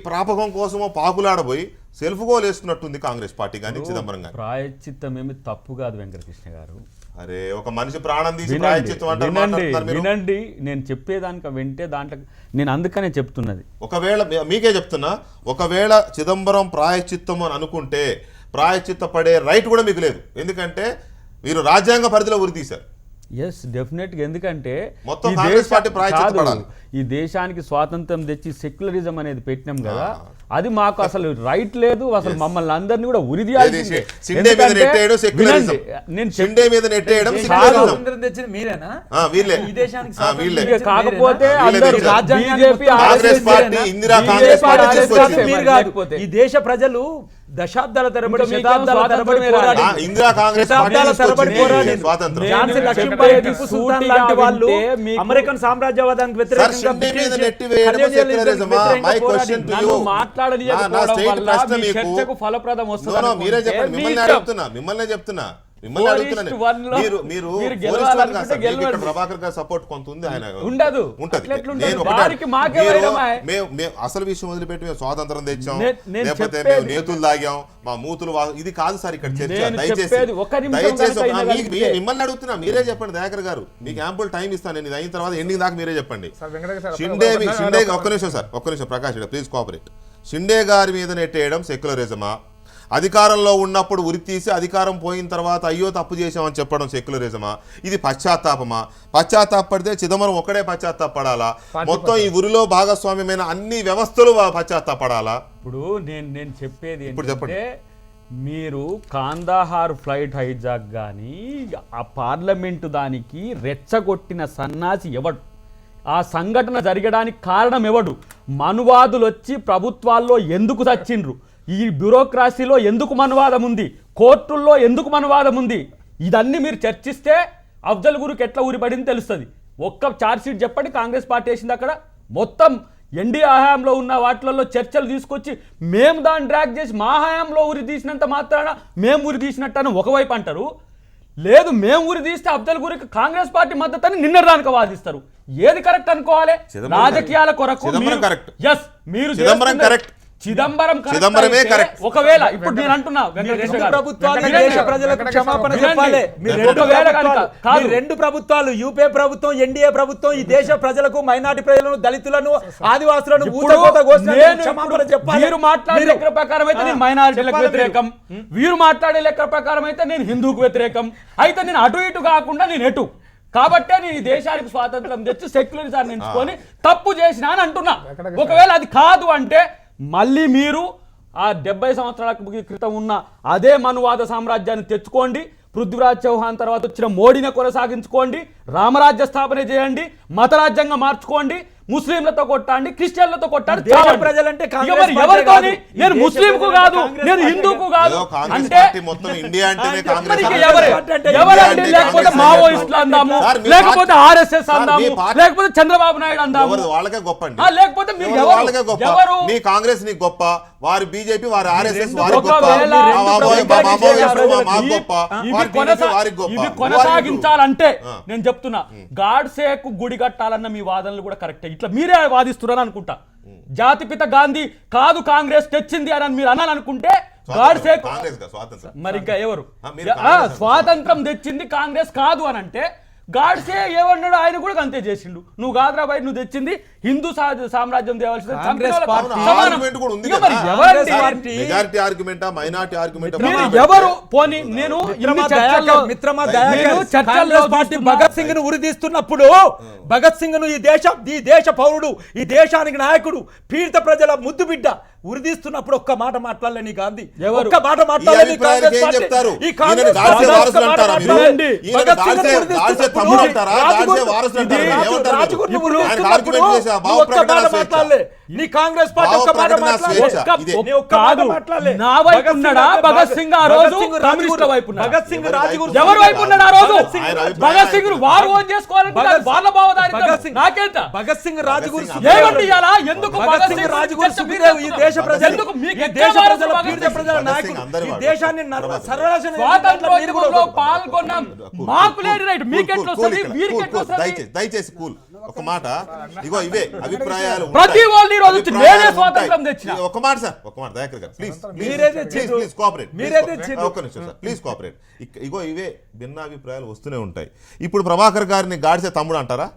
ప్రాపకం కోసమో పాకులాడబోయి సెల్ఫ్ గోల్ వేసుకున్నట్టుంది కాంగ్రెస్ పార్టీ కానీ చిదంబరం కానీ. ప్రాయశ్చిత్తం ఏమి తప్పు కాదు వెంకటకృష్ణ గారు. అరే ఒక మనిషి ప్రాణం తీసి వినండి, ప్రాయశ్చిత్తం అంటారు, వినండి, మాట్లాడుతున్నారు మీరు. వినండి, నేను చెప్పేదానికి వింటే దాంట్లో నేను అందుకనే చెప్తున్నది. ఒకవేళ మీకే చెప్తున్నా, ఒకవేళ చిదంబరం ప్రాయశ్చిత్తం అని అనుకుంటే ప్రాయశ్చిత్త పడే రైట్ కూడా మీకు లేదు. ఎందుకంటే మీరు రాజ్యాంగ పరిధిలో ఉరి తీశారు. ఎస్ డెఫినెట్గా. ఎందుకంటే మొత్తం ఈ కాంగ్రెస్ పార్టీ కాదు, ప్రాయశ్చిత్తపడాలి. ఈ దేశానికి స్వాతంత్రం తెచ్చి సెక్యులరిజం అనేది పెట్టినాం కదా, అది మాకు అసలు రైట్ లేదు. అసలు మమ్మల్ని అందరినీ కూడా ఉరి తీయాల్సిందే. షిండే మీద నెట్టేయడం సెక్యులరిజం. షిండే మీద నెట్టేయడం సెక్యులరిజం. స్వాతంత్రం తెచ్చింది మీరేనా? వీళ్ళే ఈ దేశానికి వీళ్ళే. ఇక కాకపోతే వీళ్ళే అందరూ తెచ్చారు. BJP Congress party Indira Congress party తీసుకొచ్చింది. మీరు కాదు. ఈ దేశ ప్రజలు దశాబ్దాల తరబడి ఇంకా శతాబ్దాల తరబడి పోరాడి ఇందిరా కాంగ్రెస్ పార్టీ శతాబ్దాల తరబడి పోరాడి తీసుకొచ్చింది స్వాతంత్రం. ఝాన్సీ నేను లక్ష్మీబాయి, చెప్పేది టిప్పు సుల్తాన్ సూటిగా లాంటి వాళ్ళు వింటే మీకు- అమెరికన్ సామ్రాజ్యవాదానికి సార్ వ్యతిరేకంగా షిండే మీద బ్రిటిష్ నెట్టివేయడం colonialism సెక్యులరిజమా? వ్యతిరేకంగా మై పోరాడి క్వశ్చన్ టు యు. నన్ను మాట్లాడనీయకపోవడం స్ట్రైట్ వల్ల ప్రశ్న మీ మీకు. చర్చకు ఫలప్రదం వస్తుంది నో, నో, మీరే అనుకుంటే చెప్పండి. మీ మిమ్మల్ని ఇష్టం. అడుగుతున్నా, మిమ్మల్ని చెప్తున్నా. మిమ్మల్ని 4:1 అడుగుతున్నాను. లో మీరు మీరు 4:1 గెలవాలనుకుంటే కాదు సార్. మీకు ఇక్కడ గెలవండి. ప్రభాకర్ గారి సపోర్ట్ కొంత ఉంది. ఆయన ఉండదు. ఉంటది. అట్లెట్లుంటది? నేను ఒకటే వారికి మాకే మీరు- వైరమా? మేము అసలు విషయం వదిలిపెట్టి మేము స్వాతంత్రం తెచ్చాం, నేను లేకపోతే చెప్పేది- మేము నేతులు తాగాం, మా మూతులు ఇది కాదు సార్ ఇక్కడ చర్చ. నేను దయచేసి చెప్పేది ఒక్క నిమిషం దయచేసి కనుక అయినా మీకు- కలిగితే. మిమ్మల్ని అడుగుతున్నా, మీరే చెప్పండి దయాకర్ గారు. మీకు యాంపుల్ టైం ఇస్తాను నేను. ఇది అయిన తర్వాత ఎండింగ్ దాకా మీరే చెప్పండి. షిండే ఒక్క నిమిషం సార్, ఒక్క నిమిషం ప్రకాష్ ప్లీజ్ కోఆపరేట్. షిండే గారి మీద నెట్టేయడం సెక్యులరిజమా? అధికారంలో ఉన్నప్పుడు ఉరి తీసి అధికారం పోయిన తర్వాత అయ్యో తప్పు చేసామని చెప్పడం సెక్యులరిజమా? ఇది పశ్చాత్తాపమా? పశ్చాత్తాపడితే చిదంబరం ఒక్కడే పశ్చాత్తాపడాలా? మొత్తం ఈ ఉరిలో భాగస్వామ్యమైన అన్ని వ్యవస్థలు పశ్చాత్తాపడాలా? ఇప్పుడు నేను చెప్పేది ఇప్పుడు చెప్పండి. ఏంటంటే మీరు కాందాహార్ ఫ్లైట్ హైజాక్ కానీ ఆ పార్లమెంటు దానికి రెచ్చగొట్టిన సన్నాసి ఎవడు? ఆ సంఘటన జరగడానికి కారణం ఎవడు? మనువాదులు వచ్చి ప్రభుత్వాల్లో ఎందుకు చచ్చిండ్రు? ఈ బ్యూరోక్రసీలో ఎందుకు మనువాదం ఉంది? కోర్టుల్లో ఎందుకు మనువాదం ఉంది? ఇదన్నీ మీరు చర్చిస్తే అఫ్జల్ గురుకి ఎట్లా ఊరిపడింది తెలుస్తుంది. ఒక్క ఛార్జ్షీట్ చెప్పండి కాంగ్రెస్ పార్టీ వేసింది అక్కడ. మొత్తం ఎన్డీఏ హయాంలో ఉన్న వాటిలలో చర్చలు తీసుకొచ్చి మేము దాన్ని డ్రాగ్ చేసి మా హయాంలో ఉరి తీసినంత మాత్రాన మేము ఉరి తీసినట్టు ఒకవైపు అంటారు. లేదు మేము ఉరి తీస్తే అఫ్జల్ గురికి కాంగ్రెస్ పార్టీ మద్దతు అని నిన్నదానికి వాదిస్తారు. ఏది కరెక్ట్ అనుకోవాలి? రాజకీయాల కొరకు ఎస్ మీరు చిదంబరం కరెక్ట్. చిదంబరమే కరెక్ట్. ఒకవేళ ఇప్పుడు నేను అంటున్నా దేశ ప్రజలకు క్షమాపణ చెప్పాలి. రెండు ప్రభుత్వాలు యూపీఏ ప్రభుత్వం, ఎన్డీఏ ప్రభుత్వం ఈ దేశ ప్రజలకు, మైనారిటీ ప్రజలను, దళితులను, ఆదివాసులను క్షమాపణ చెప్పాలి. వీరు మాట్లాడే లెక్క ప్రకారం అయితే నేను మైనారిటీలకు వ్యతిరేకం, వీరు మాట్లాడే లెక్క ప్రకారం అయితే నేను హిందూకు వ్యతిరేకం. అయితే నేను అటు ఇటు కాకుండా నేను ఎటు కాబట్టే నేను ఈ దేశానికి స్వాతంత్రం తెచ్చి సెక్యులరిజాన్ని ఎంచుకొని తప్పు చేసినా అని అంటున్నా. ఒకవేళ అది కాదు అంటే మళ్ళీ మీరు ఆ 70 సంవత్సరాల క్రితం ఉన్న అదే మనువాద సామ్రాజ్యాన్ని తెచ్చుకోండి. పృథ్వీరాజ్ చౌహాన్ తర్వాత వచ్చిన మోడీని కొనసాగించుకోండి. రామరాజ్య స్థాపన చేయండి. మతరాజ్యంగా మార్చుకోండి. ముస్లింలతో కొట్టండి, క్రిస్టియన్లతో కొట్టండి. ప్రజలంటే ఎవరితోని? నేను ముస్లింకు కాదు, నేను హిందూకు కాదు అంటే ఎవరండి? లేకపోతే మావోయిస్టులు అందాము, లేకపోతే ఆర్ఎస్ఎస్ అందాము, లేకపోతే చంద్రబాబు నాయుడు అందాము, వాళ్ళకే గొప్ప అండి. లేకపోతే మీరు ఎవరు? మీ కాంగ్రెస్ నీ గొప్ప, వారి బీజేపీ, వారి ఆర్ఎస్ఎస్ వారి గొప్ప, ఇది కొనసాగించాలంటే నేను చెప్తున్నా గాడ్సేకు గుడి కట్టాలన్న మీ వాదనలు కూడా కరెక్టే. ఇట్లా మీరే వాదిస్తున్నారు అనుకుంటా. జాతిపిత గాంధీ కాదు కాంగ్రెస్ తెచ్చింది అని మీరు అనాలనుకుంటే గాడ్సేకు మరి ఇంకా ఎవరు? స్వాతంత్రం తెచ్చింది కాంగ్రెస్ కాదు అని అంటే గాడ్సే ఏమన్నాడు? ఆయన కూడా అంతే చేసిండు. నువ్వు కాదురా బాయ్, నువ్వు తెచ్చింది హిందూ సామ్రాజ్యం తేవాల్సింది. ఎవరు పోనీ నేను భగత్ సింగ్ ను ఉరి తీస్తున్నప్పుడు భగత్ సింగ్ ను ఈ దేశ పౌరుడు, ఈ దేశానికి నాయకుడు, పీడిత ప్రజల ముద్దు బిడ్డ ఉరిదీస్తున్నప్పుడు ఒక్క మాట మాట్లాడలేని గాంధీ, ఒక్క మాట మాట్లాడలేని నీ కాంగ్రెస్ పార్టీ ఒక్క మాట మాట్లాడలే. నా వైపు ఉన్నాడా భగత్ సింగ్? ఆ రోజు కమ్యూనిస్టుల వైపు ఉన్నాడు. భగత్ సింగ్ రాజగురు ఎవరి వైపు ఉన్నాడు? ఆ రోజు భగత్ సింగ్ వారు ఓన్ చేసుకోవాలంటే వాళ్ళ భావదారి భగత్ సింగ్ రాజగురు ఏమండి ఇవాళ? ఎందుకు భగత్ సింగ్ రాజగురు సుఖదేవ్ ఈ దేశ ప్రజలు ఎందుకు మీకు ఈ ఎక్కడ దేశ వారసు ప్రజల భగత్ పీడిత సింగ్? ప్రజల నాయకుడు అందరి ఈ వాడు. దేశాన్ని సర్వనాశనం స్వాతంత్రోద్యమంలో పాల్గొన్నాం, మాకు లేని రైట్ మీకెట్లు వస్తుంది, వీరికెట్లు వస్తుంది? దయచేసి కూల్ ఒక మాట. ఇగో ఇవే అభిప్రాయాలు ప్రతి ఉంటాయి. వాళ్ళు ఈ రోజు వచ్చి అభిప్రాయాలు నేనే ఉంటాయి. స్వాతంత్రం తెచ్చిన. ఒక మాట సార్, ఒక మాట దయాకర్ గారు ప్లీజ్ మీరే తెచ్చిండ్రు. Please cooperate. మీరే తెచ్చిండ్రు. ఒక్క నిమిషం సార్, ప్లీజ్ కోఆపరేట్. ఇగో ఇవే భిన్నాభిప్రాయాలు వస్తూనే ఉంటాయి. ఇప్పుడు ప్రభాకర్ గారిని గాడిసే తమ్ముడు అంటారా?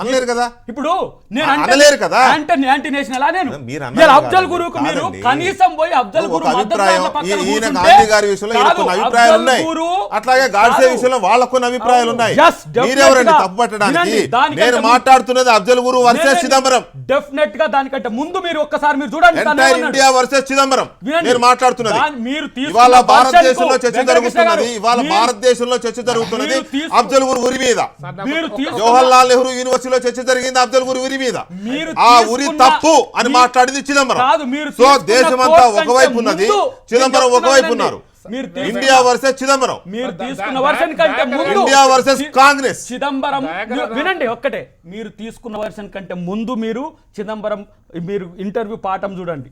అనలేరు కదా. ఇప్పుడు నేను అనలేరు కదా. యాంటీ నేషనల్ నేను మీరు ఇలా అన్నారు అఫ్జల్ కాదండి. గురుకు మీరు కాదండి. కనీసం పోయి అఫ్జల్ ఒక గురు అభిప్రాయం మద్దతు పక్కన ఈయన కూర్చుంటే గాంధీ గారి విషయంలో ఈయన కాదు, కొన్ని అభిప్రాయాలు అఫ్జల్ ఉన్నాయి, గురు అట్లాగే గాడ్సే కాదు. విషయంలో వాళ్ళకు కొన్ని అభిప్రాయాలు ఉన్నాయి. Yes, definitely మీరెవరండి గా. తప్పు పట్టడానికి? వినండి, దానికంటే నేను ముందు- మాట్లాడుతున్నది అఫ్జల్ గురు వర్సెస్ చిదంబరం. డెఫినెట్ గా దానికంటే ముందు మీరు ఒక్కసారి మీరు చూడండి తను ఎంటైర్ ఏమన్నాడు. ఇండియా వర్సెస్ చిదంబరం వినండి. నేను మాట్లాడుతున్నది. మీరు తీసుకున్న ఇవాళ version భారతదేశంలో కు చర్చ వెంకటకృష్ణ జరుగుతున్నది. గారు, ఇవాళ మీరు- భారతదేశంలో చర్చ జరుగుతున్నది మీరు తీసుకున్న- అఫ్జల్ గురు ఉరి మీద. మీరు తీసుకున్న- జవహర్ లాల్ నెహ్రూ యూనివర్సిటీలో చర్చ జరిగింది అఫ్జల్ గురు ఉరి మీద. మీరు ఆ ఉరి తీసుకున్న- తప్పు అని మాట్లాడింది చిదంబరం. కాదు, మీరు సో తీసుకున్న దేశమంతా కోర్స్ ఒకవైపు కంటే ఉన్నది, ముందు చిదంబరం నేను ఒకవైపు చెప్తున్నానండి. ఉన్నారు. మీరు తీసుకున్న- ఇండియా వర్సెస్ చిదంబరం, మీరు తీసుకున్న వర్షన్ కంటే ముందు ఇండియా వర్సెస్ కాంగ్రెస్. చిదంబరం వినండి ఒక్కటే, మీరు తీసుకున్న వర్షన్ కంటే ముందు మీరు చిదంబరం మీరు ఇంటర్వ్యూ పాఠం చూడండి.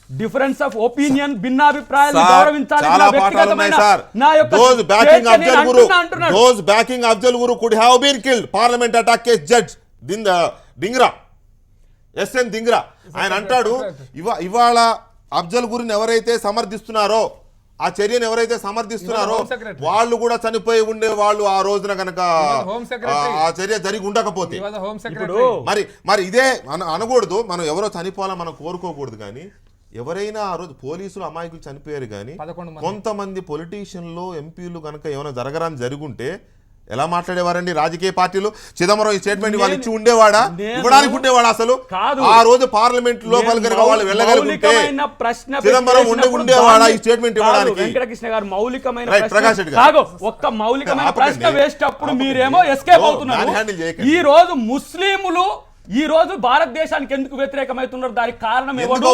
డిఫరెన్స్ ఆఫ్ ఒపీనియన్, భిన్నాభిప్రాయాలను సార్, గౌరవించాలి. చాలా నా పాఠాలు ఉన్నాయి వ్యక్తిగతమైన సార్. నా యొక్క Those backing స్వేచ్ఛ నేను Afzal Guru, అంటున్నాడు. those backing Afzal Guru could have been killed. Parliament attack case judge Dhingra, SN Dhingra ఆయన అంటాడు, ఇవాళ అఫ్జల్ గురుని ఎవరైతే సమర్థిస్తున్నారో, ఆ చర్యను ఎవరైతే సమర్థిస్తున్నారో వాళ్ళు కూడా చనిపోయి ఉండే వాళ్ళు ఆ రోజున కనుక ఆ చర్య జరిగి ఉండకపోతే. మరి ఇదే అనకూడదు, మనం ఎవరో చనిపోవాలని మనం కోరుకోకూడదు. కానీ ఎవరైనా ఆ రోజు పోలీసులు అమాయకులు చనిపోయారు, కానీ కొంతమంది పొలిటీషియన్లు ఎంపీలు కనుక ఏమైనా జరగరాని జరుగుంటే ఎలా మాట్లాడేవారండి రాజకీయ పార్టీలు? చిదంబరం ఈ స్టేట్మెంట్ వాళ్ళు ఇచ్చి ఉండేవాడా? ఇవ్వడానికి ఉండేవాడా? అసలు ఆ రోజు పార్లమెంట్ లోపల కనుక వాళ్ళు వెళ్ళగలిగితే చిదంబరం ఉండేవాడా ఈ స్టేట్మెంట్ ఇవ్వడానికి? వెంకటకృష్ణ గారు మౌలికమైన ప్రకాష్ రెడ్డి గారు ఒక్క మౌలికమైన ప్రశ్న వేసేటప్పుడు మీరేమో ఎస్కేప్ అవుతున్నారు. ఈ రోజు ముస్లింలు ఈ రోజు భారతదేశానికి ఎందుకు వ్యతిరేకమవుతున్నారు? దానికి కారణం ఎవరు?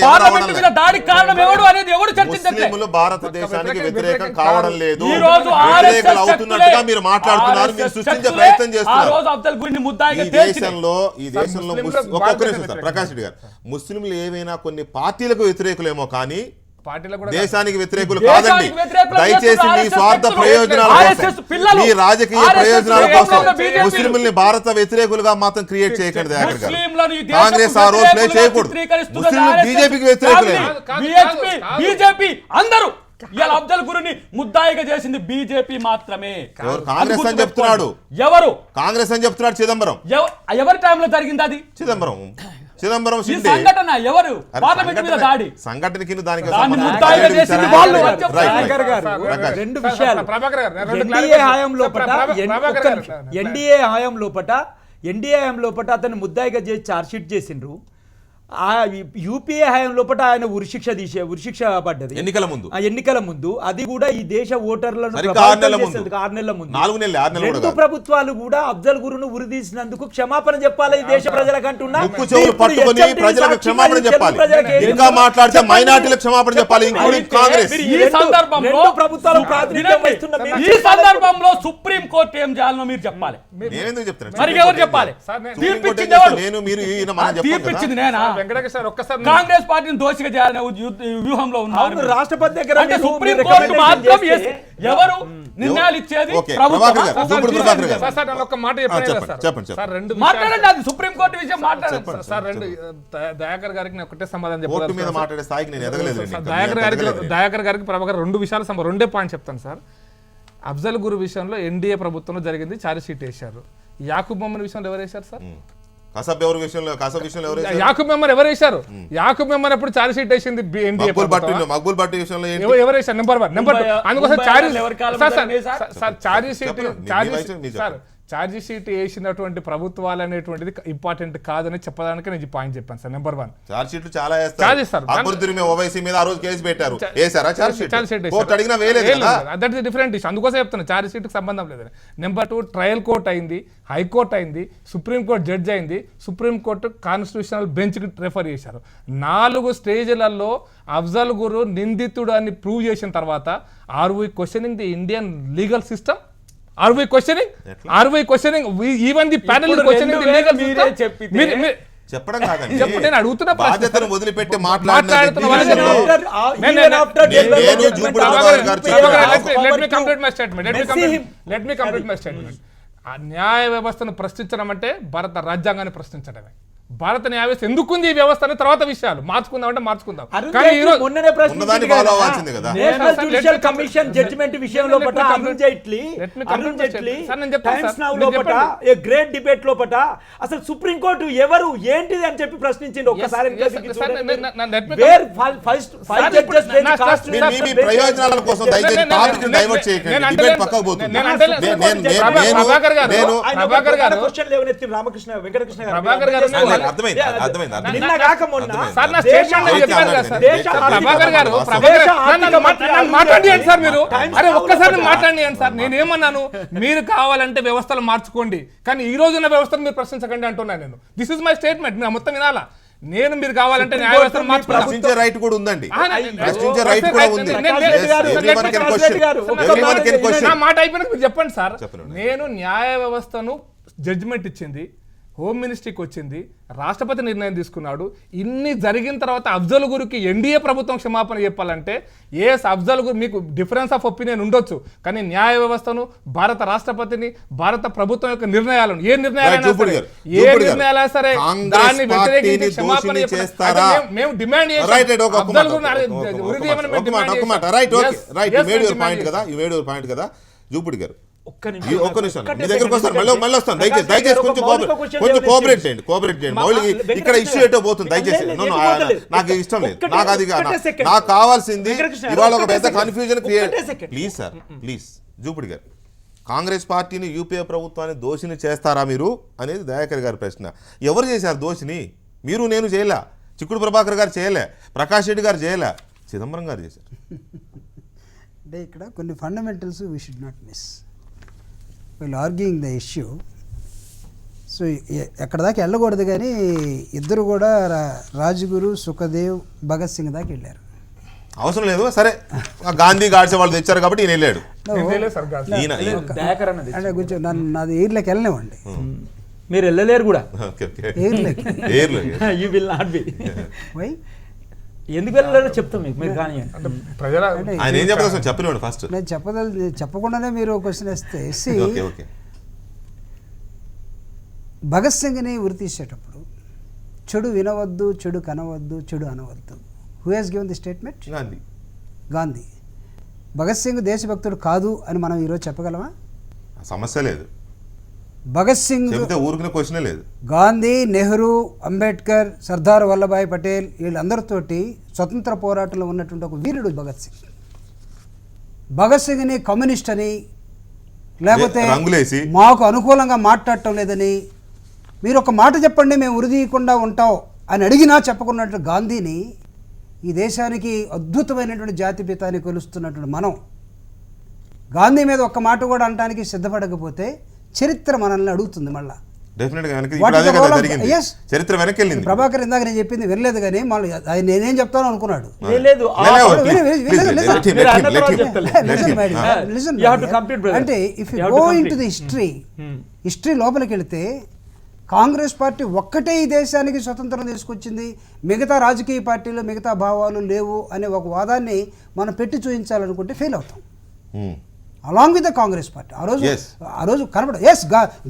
పార్లమెంట్ మీద దాడికి కారణం ఎవరు అనేది ఎవరు చర్చించారు? భారతదేశానికి వ్యతిరేకం కావడం లేదు, ఈ రోజు వ్యతిరేకలు అవుతున్నట్టుగా మీరు మాట్లాడుతున్నారు, మీరు సృష్టించే ప్రయత్నం చేస్తున్నారు. ఈ దేశంలో ఒక్కొక్క నిమిషం సార్, ప్రకాష్ రెడ్డి గారు, ముస్లింలు ఏవైనా కొన్ని పార్టీలకు వ్యతిరేకులేమో కానీ దేశానికి వ్యతిరేకులు కాదండి. దయచేసి మీ స్వార్థ ప్రయోజనాల కోసం, మీ రాజకీయ ప్రయోజనాల కోసం ముస్లింల్ని భారత వ్యతిరేకులుగా మాత్రం క్రియేట్ చేయకండి దయాకర్ గారు. కాంగ్రెస్ ఆ రోల్ ప్లే చేయకూడదు. ముస్లింలు బీజేపీకి వ్యతిరేకులే. బీజేపీ అందరూ ఇలా అఫ్జల్ గురుని ముద్దాయిగా చేసింది బీజేపీ మాత్రమే. కాంగ్రెస్ అని చెప్తున్నాడు. ఎవరు కాంగ్రెస్ అని చెప్తున్నాడు చిదంబరం. ఎవరి టైంలో జరిగింది అది? చిదంబరం సంఘటన ఎవరు? పార్లమెంట్ మీద దాడి సంఘటనకి దానికి రెండు విషయాలు. ఎన్డీఏ హయాం లోపట అతను ముద్దాయిగా చేసి ఛార్జ్షీట్ చేసిండ్రు. ఆ యూపీఏ హయాం లోపల ఆయన ఉరిశిక్ష పడ్డది ఎన్నికల ముందు. అది కూడా ఈ దేశ ఓటర్లను 6 నెలల ముందు. రెండు ప్రభుత్వాలు కూడా అఫ్జల్ గురును ఉరిదీసినందుకు క్షమాపణ చెప్పాలి ఈ దేశ ప్రజలకు అంటున్నా. రెండు ప్రభుత్వాలు ఈ సందర్భంలో సుప్రీం కోర్టు ఏం చేయాలనో మీరు చెప్పాలి. మరి ఎవరు చెప్పాలి? తీర్పిచ్చింది నేనా? కాంగ్రెస్ పార్టీని దోషిగా చేయాలనే వ్యూహంలో ఉన్నారు. రాష్ట్రపతి దగ్గర అంటే సుప్రీం కోర్టు మాత్రం ఎవరు నిర్ణయాలు ఇచ్చేది? మాట్లాడండి, అది సుప్రీం కోర్టు విషయం మాట్లాడండి సార్. దయాకర్ గారికి ఒకటే సమాధానం చెప్పాలి. చెప్పాలి దయాకర్ గారికి ప్రభాకర్ రెండు విషయాలు రెండే పాయింట్ చెప్తాను సార్. అఫ్జల్ గురు విషయంలో ఎన్డీఏ ప్రభుత్వంలో జరిగింది, ఛార్జ్ షీట్ వేశారు. యాకూబ్ మొహమ్మద్ విషయంలో ఎవరు వేశారు సార్? యాకూబ్ మెమర్ ఎవరు వేశారు? యాకూబ్ మెమర్ ఎప్పుడు ఛార్జ్ షీట్ వేసింది మక్బూల్ భట్టి విషయంలో ఎవరు వేశారు? నెంబర్ 1. అందుకోసం ఛార్జ్ షీట్ వేసినటువంటి ప్రభుత్వాలు అనేటువంటిది ఇంపార్టెంట్ కాదని చెప్పడానికి నేను పాయింట్ చెప్పాను సార్. నెంబర్ 1 ఛార్జ్ షీట్లు చాలా ఓవైసీ మీద ఆ రోజు కేసు పెట్టారు, దట్ ఇస్ డిఫరెంట్ ఇష్యూ. అందుకోసం చెప్తాను ఛార్జ్ షీట్ కి సంబంధం లేదని. నెంబర్ 2 ట్రయల్ కోర్ట్ అయింది, హైకోర్టు అయింది, సుప్రీంకోర్టు జడ్జి అయింది, సుప్రీంకోర్టు కాన్స్టిట్యూషనల్ బెంచ్ కి రెఫర్ చేశారు. 4 స్టేజ్లలో అఫ్జల్ గురు నిందితుడు అని ప్రూవ్ చేసిన తర్వాత are we questioning the Indian legal system? Are we questioning? Are we questioning? Even the panel is questioning the legal system. చెప్పడం కాదండి, నేను అడుగుతున్న బాధ్యతను వదిలిపెట్టి మాట్లాడుతున్న వాళ్ళని Let me complete my statement. ఆ న్యాయ వ్యవస్థను ప్రశ్నించడం అంటే భారత రాజ్యాంగాన్ని ప్రశ్నించడమే. భారత న్యాయ వ్యవస్థ ఎందుకుంది ఈ వ్యవస్థ అనే తర్వాత విషయాలు మార్చుకుందాం అంటే మార్చుకుందాం. కానీ ఈ రోజు మొన్ననే ఉన్నదాన్ని ఫాలో అవ్వాల్సిందే కదా. నేషనల్ జ్యుడిషియల్ కమిషన్ జడ్జిమెంట్ విషయంలో పట అరుణ్ జైట్లీ టైమ్స్ నౌ లోపట ఏ గ్రేట్ డిబేట్ లోపట అసలు సుప్రీం కోర్టు ఎవరు ఏంటిది అని చెప్పి ప్రశ్నించింది. ఒక్కసారి మీ ప్రయోజనాల కోసం దయచేసి టాపిక్ డైవర్ట్ చేయకండి, డిబేట్ పక్కకు పోతుంది. క్వశ్చన్ లేవనెత్తి రామకృష్ణ వెంకటకృష్ణ గారు ప్రభాకర్ గారు అర్థమైంది. నిన్న కాక మొన్న సార్ నా స్టేట్మెంట్ చెప్పారు కదా సార్. ప్రభాకర్ గారు మాట్లాడియండి సార్ మీరు. అరే ఒక్కసారి మాట్లాడియండి సార్. నేనేమన్నాను, మీరు కావాలంటే వ్యవస్థలు మార్చుకోండి కానీ ఈ రోజున్న వ్యవస్థను మీరు ప్రశ్నించకండి అంటున్నాను నేను. This is my statement. మీరు మొత్తం వినాలా. నేను మీరు కావాలంటే న్యాయ వ్యవస్థను ప్రశ్నించే రైట్ కూడా ఉందండి, ప్రశ్నించే రైట్ కూడా ఉంది. నా మాట అయిపోయినాక మీరు చెప్పండి సార్. నేను న్యాయ వ్యవస్థను జడ్జిమెంట్ ఇచ్చింది, హోమ్ మినిస్ట్రీకి వచ్చింది, రాష్ట్రపతి నిర్ణయం తీసుకున్నాడు. ఇన్ని జరిగిన తర్వాత అఫ్జల్ గురికి ఎన్డీఏ ప్రభుత్వం క్షమాపణ చెప్పాలంటే అఫ్జల్ గురు మీకు డిఫరెన్స్ ఆఫ్ ఒపీనియన్ ఉండొచ్చు కానీ న్యాయ వ్యవస్థను, భారత రాష్ట్రపతిని, భారత ప్రభుత్వం యొక్క నిర్ణయాలను ఏ నిర్ణయాలైనా సరే దాన్ని వ్యతిరేకించి క్షమాపణ మేము డిమాండ్ చేస్తాం. జూపుడి గారు ఒక్క నిమిషం మీ దగ్గరకు వస్తాను, మళ్ళీ వస్తాను. దయచేసి కొంచెం కోఆపరేట్ చేయండి. ఇక్కడ ఇష్యూ ఏంటో పోతుంది. దయచేసి నాకు ఇష్టం లేదు. నాకు అది నాకు కావాల్సింది ఇవాళ ఒక పెద్ద confusion create. Please sir, please. Jupudi గారు, కాంగ్రెస్ పార్టీని యూపీఏ ప్రభుత్వాన్ని దోషిని చేస్తారా మీరు అనేది దయాకర్ గారి ప్రశ్న. ఎవరు చేశారు దోషిని? మీరు నేను చేయలే, చిక్కుడు ప్రభాకర్ గారు చేయలే, ప్రకాష్ రెడ్డి గారు చేయలే, చిదంబరం గారు చేశారు. అంటే ఇక్కడ కొన్ని fundamentals we should not miss వీళ్ళు ఆర్గ్యూయింగ్ ద ఇష్యూ. సో ఎక్కడ దాకా వెళ్ళకూడదు కానీ ఇద్దరు కూడా రాజ్గురు, సుఖదేవ్, భగత్ సింగ్ దాకా వెళ్ళారు. అవసరం లేదు, సరే గాంధీ గాడ్సే వాళ్ళు తెచ్చారు కాబట్టి ఈయన వెళ్ళాడు. అంటే కొంచెం నాది ఎయిర్లోకి వెళ్ళనివ్వండి. మీరు వెళ్ళలేరు కూడా ఎయిర్లోకి. You will not be. Why ఎందుకు వెళ్ళలేరో చెప్తాం మీకు. మీరు కానీ నేను చెప్పకుండానే మీరు క్వశ్చన్ వేస్తే భగత్ సింగ్ని ఉరి తీసేటప్పుడు చెడు వినవద్దు, చెడు కనవద్దు, చెడు అనవద్దు. Who has given the statement? Gandhi. Bhagat Singh దేశభక్తుడు కాదు అని మనం ఈరోజు చెప్పగలమా? సమస్య లేదు. భగత్ సింగ్, ఊరుకునే క్వశ్చనే లేదు. గాంధీ, నెహ్రూ, అంబేద్కర్, సర్దార్ వల్లభాయ్ పటేల్ వీళ్ళందరితోటి స్వతంత్ర పోరాటంలో ఉన్నటువంటి ఒక వీరుడు భగత్ సింగ్. భగత్ సింగ్ని కమ్యూనిస్ట్ అని లేకపోతే మాకు అనుకూలంగా మాట్లాడటం లేదని మీరు ఒక మాట చెప్పండి మేము ఉరిదీయకుండా ఉంటాం అని అడిగినా చెప్పకున్నట్టు గాంధీని ఈ దేశానికి అద్భుతమైనటువంటి జాతిపితాన్ని కొలుస్తున్నటువంటి మనం గాంధీ మీద ఒక్క మాట కూడా అనడానికి సిద్ధపడకపోతే చరిత్ర మనల్ని అడుగుతుంది. మళ్ళా ప్రభాకర్ ఇందాక నేను చెప్పింది వినలేదు కానీ మళ్ళీ నేనేం చెప్తాను అనుకున్నాడు. అంటే if you go into the history లోపలికి వెళితే కాంగ్రెస్ పార్టీ ఒక్కటే ఈ దేశానికి స్వతంత్రం తీసుకొచ్చింది, మిగతా రాజకీయ పార్టీలు మిగతా భావాలు లేవు అనే ఒక వాదాన్ని మనం పెట్టి చూపించాలనుకుంటే ఫెయిల్ అవుతాం. Along with the Congress party ఆ రోజు కనబడదు. ఎస్,